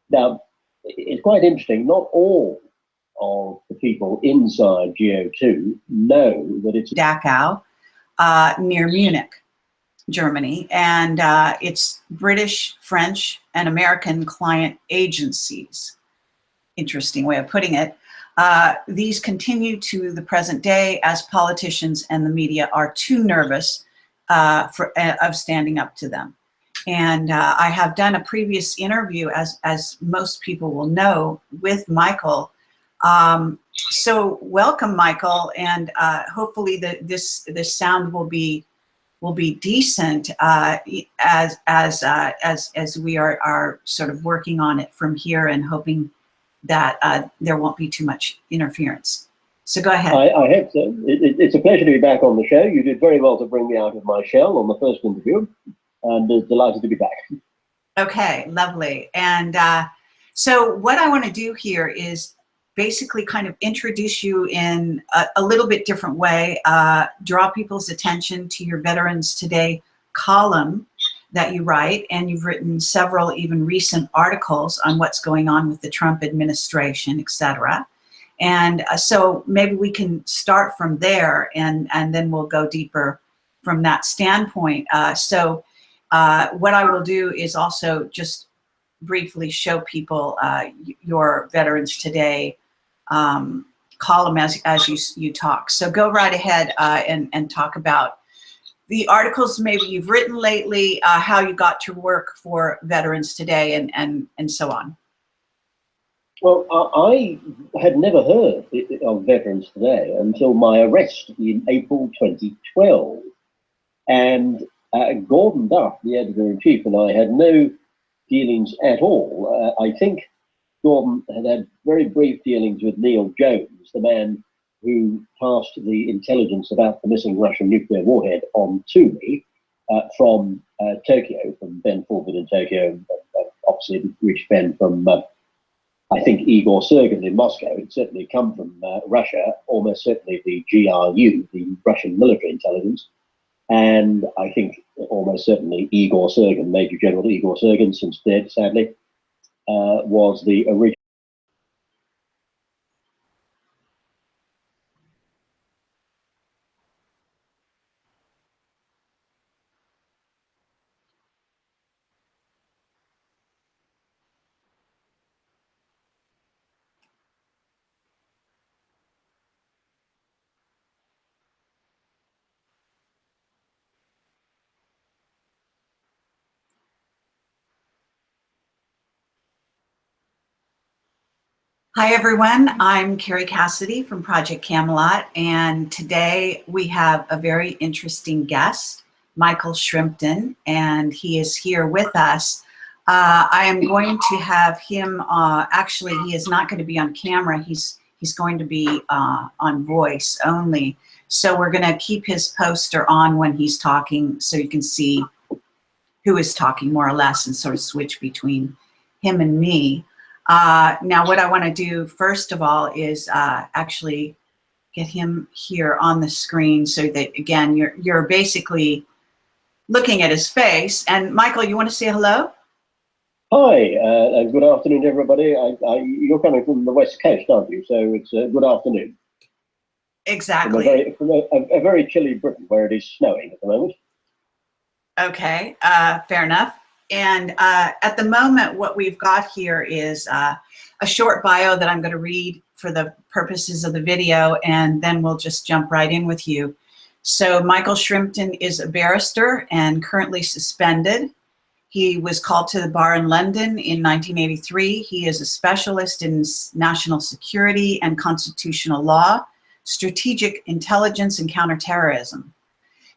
Now, it's quite interesting. Not all of the people inside GO2 know that it's Dachau, near Munich, Germany, and it's British, French, and American client agencies. Interesting way of putting it. These continue to the present day as politicians and the media are too nervous of standing up to them. And I have done a previous interview, as most people will know, with Michael. So welcome, Michael, and hopefully this sound will be decent as we are sort of working on it from here and hoping that there won't be too much interference. So go ahead. I hope so. It's a pleasure to be back on the show. You did very well to bring me out of my shell on the first interview, and delighted to be back. Okay, lovely. And so what I want to do here is basically kind of introduce you in a little bit different way, draw people's attention to your Veterans Today column that you write, and you've written several even recent articles on what's going on with the Trump administration, etc. And so maybe we can start from there, and then we'll go deeper from that standpoint. So what I will do is also just briefly show people your Veterans Today column as you talk. So go right ahead and talk about the articles maybe you've written lately, how you got to work for Veterans Today, and so on. Well, I had never heard of Veterans Today until my arrest in April 2012. And Gordon Duff, the editor-in-chief, and I had no dealings at all. I think Gordon had very brief dealings with Neil Jones, the man who passed the intelligence about the missing Russian nuclear warhead on to me from Tokyo, from Ben Fulford in Tokyo, obviously Rich Ben from, I think, Igor Sergin in Moscow. It certainly come from Russia, almost certainly the GRU, the Russian military intelligence. And I think almost certainly Igor Sergin, Major General Igor Sergin, since dead, sadly, was the original. Hi everyone, I'm Carrie Cassidy from Project Camelot, and today we have a very interesting guest, Michael Shrimpton, and he is here with us. I am going to have him, actually he is not going to be on camera, he's going to be on voice only. So we're going to keep his poster on when he's talking so you can see who is talking more or less and sort of switch between him and me. Now what I want to do first of all is actually get him here on the screen so that again you're basically looking at his face. And Michael, you want to say hello? Hi, good afternoon everybody. You're coming from the West Coast, aren't you? So it's good afternoon. Exactly. From a very chilly Britain where it is snowing at the moment. Okay, fair enough. And at the moment, what we've got here is a short bio that I'm going to read for the purposes of the video, and then we'll just jump right in with you. So Michael Shrimpton is a barrister and currently suspended. He was called to the bar in London in 1983. He is a specialist in national security and constitutional law, strategic intelligence, and counterterrorism.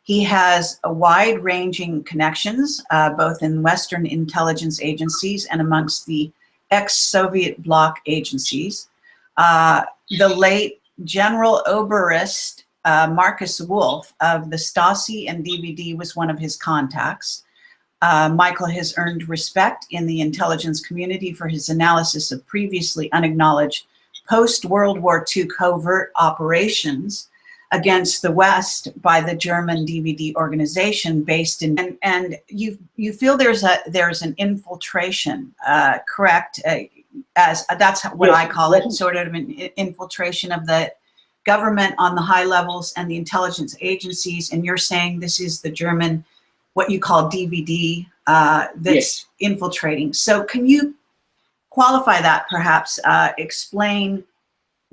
He has a wide-ranging connections, both in Western intelligence agencies and amongst the ex-Soviet bloc agencies. The late General Oberst Marcus Wolf of the Stasi and DVD was one of his contacts. Michael has earned respect in the intelligence community for his analysis of previously unacknowledged post-World War II covert operations against the West by the German DVD organization based in, and you feel there's an infiltration, correct? As that's what I call it, sort of an infiltration of the government on the high levels and the intelligence agencies. And you're saying this is the German, what you call DVD, that's infiltrating. So can you qualify that, perhaps explain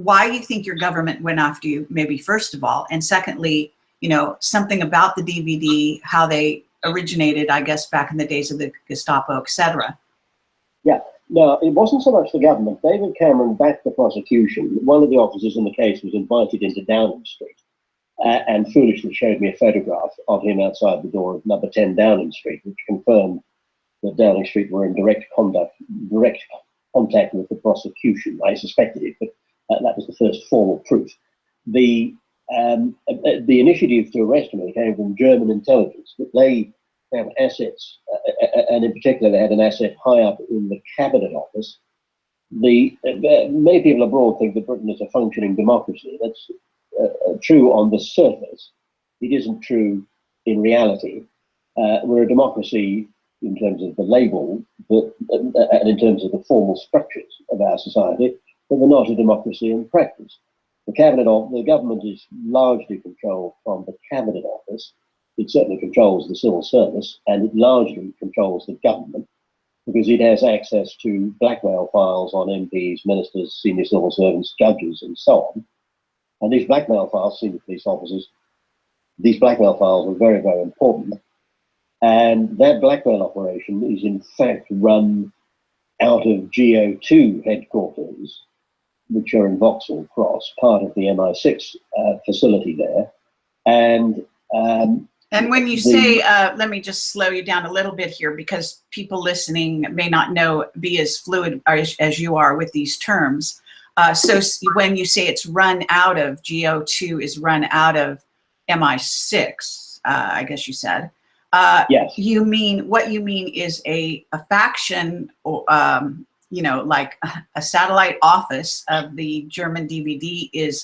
why you think your government went after you, maybe first of all, and secondly, you know, something about the DVD, how they originated, I guess, back in the days of the Gestapo, etc. Yeah, no, it wasn't so much the government. David Cameron backed the prosecution. One of the officers in the case was invited into Downing Street and foolishly showed me a photograph of him outside the door of number 10 Downing Street, which confirmed that Downing Street were in direct contact with the prosecution. I suspected it, but that was the first formal proof. The initiative to arrest me came from German intelligence, that they have assets, and in particular they had an asset high up in the cabinet office. Many people abroad think that Britain is a functioning democracy. That's true on the surface. It isn't true in reality. We're a democracy in terms of the label, and in terms of the formal structures of our society, but we're not a democracy in practice. The government is largely controlled from the cabinet office. It certainly controls the civil service, and it largely controls the government because it has access to blackmail files on MPs, ministers, senior civil servants, judges, and so on. And these blackmail files, senior police officers, these blackmail files are very, very important. And that blackmail operation is in fact run out of GO2 headquarters, which are in Vauxhall Cross, part of the MI6 facility there. And when you say, let me just slow you down a little bit here, because people listening may not be as fluid as you are with these terms. So when you say it's run out of, GO2 is run out of MI6, I guess you said. Yes. What you mean is a faction, or, you know, like a satellite office of the German DVD is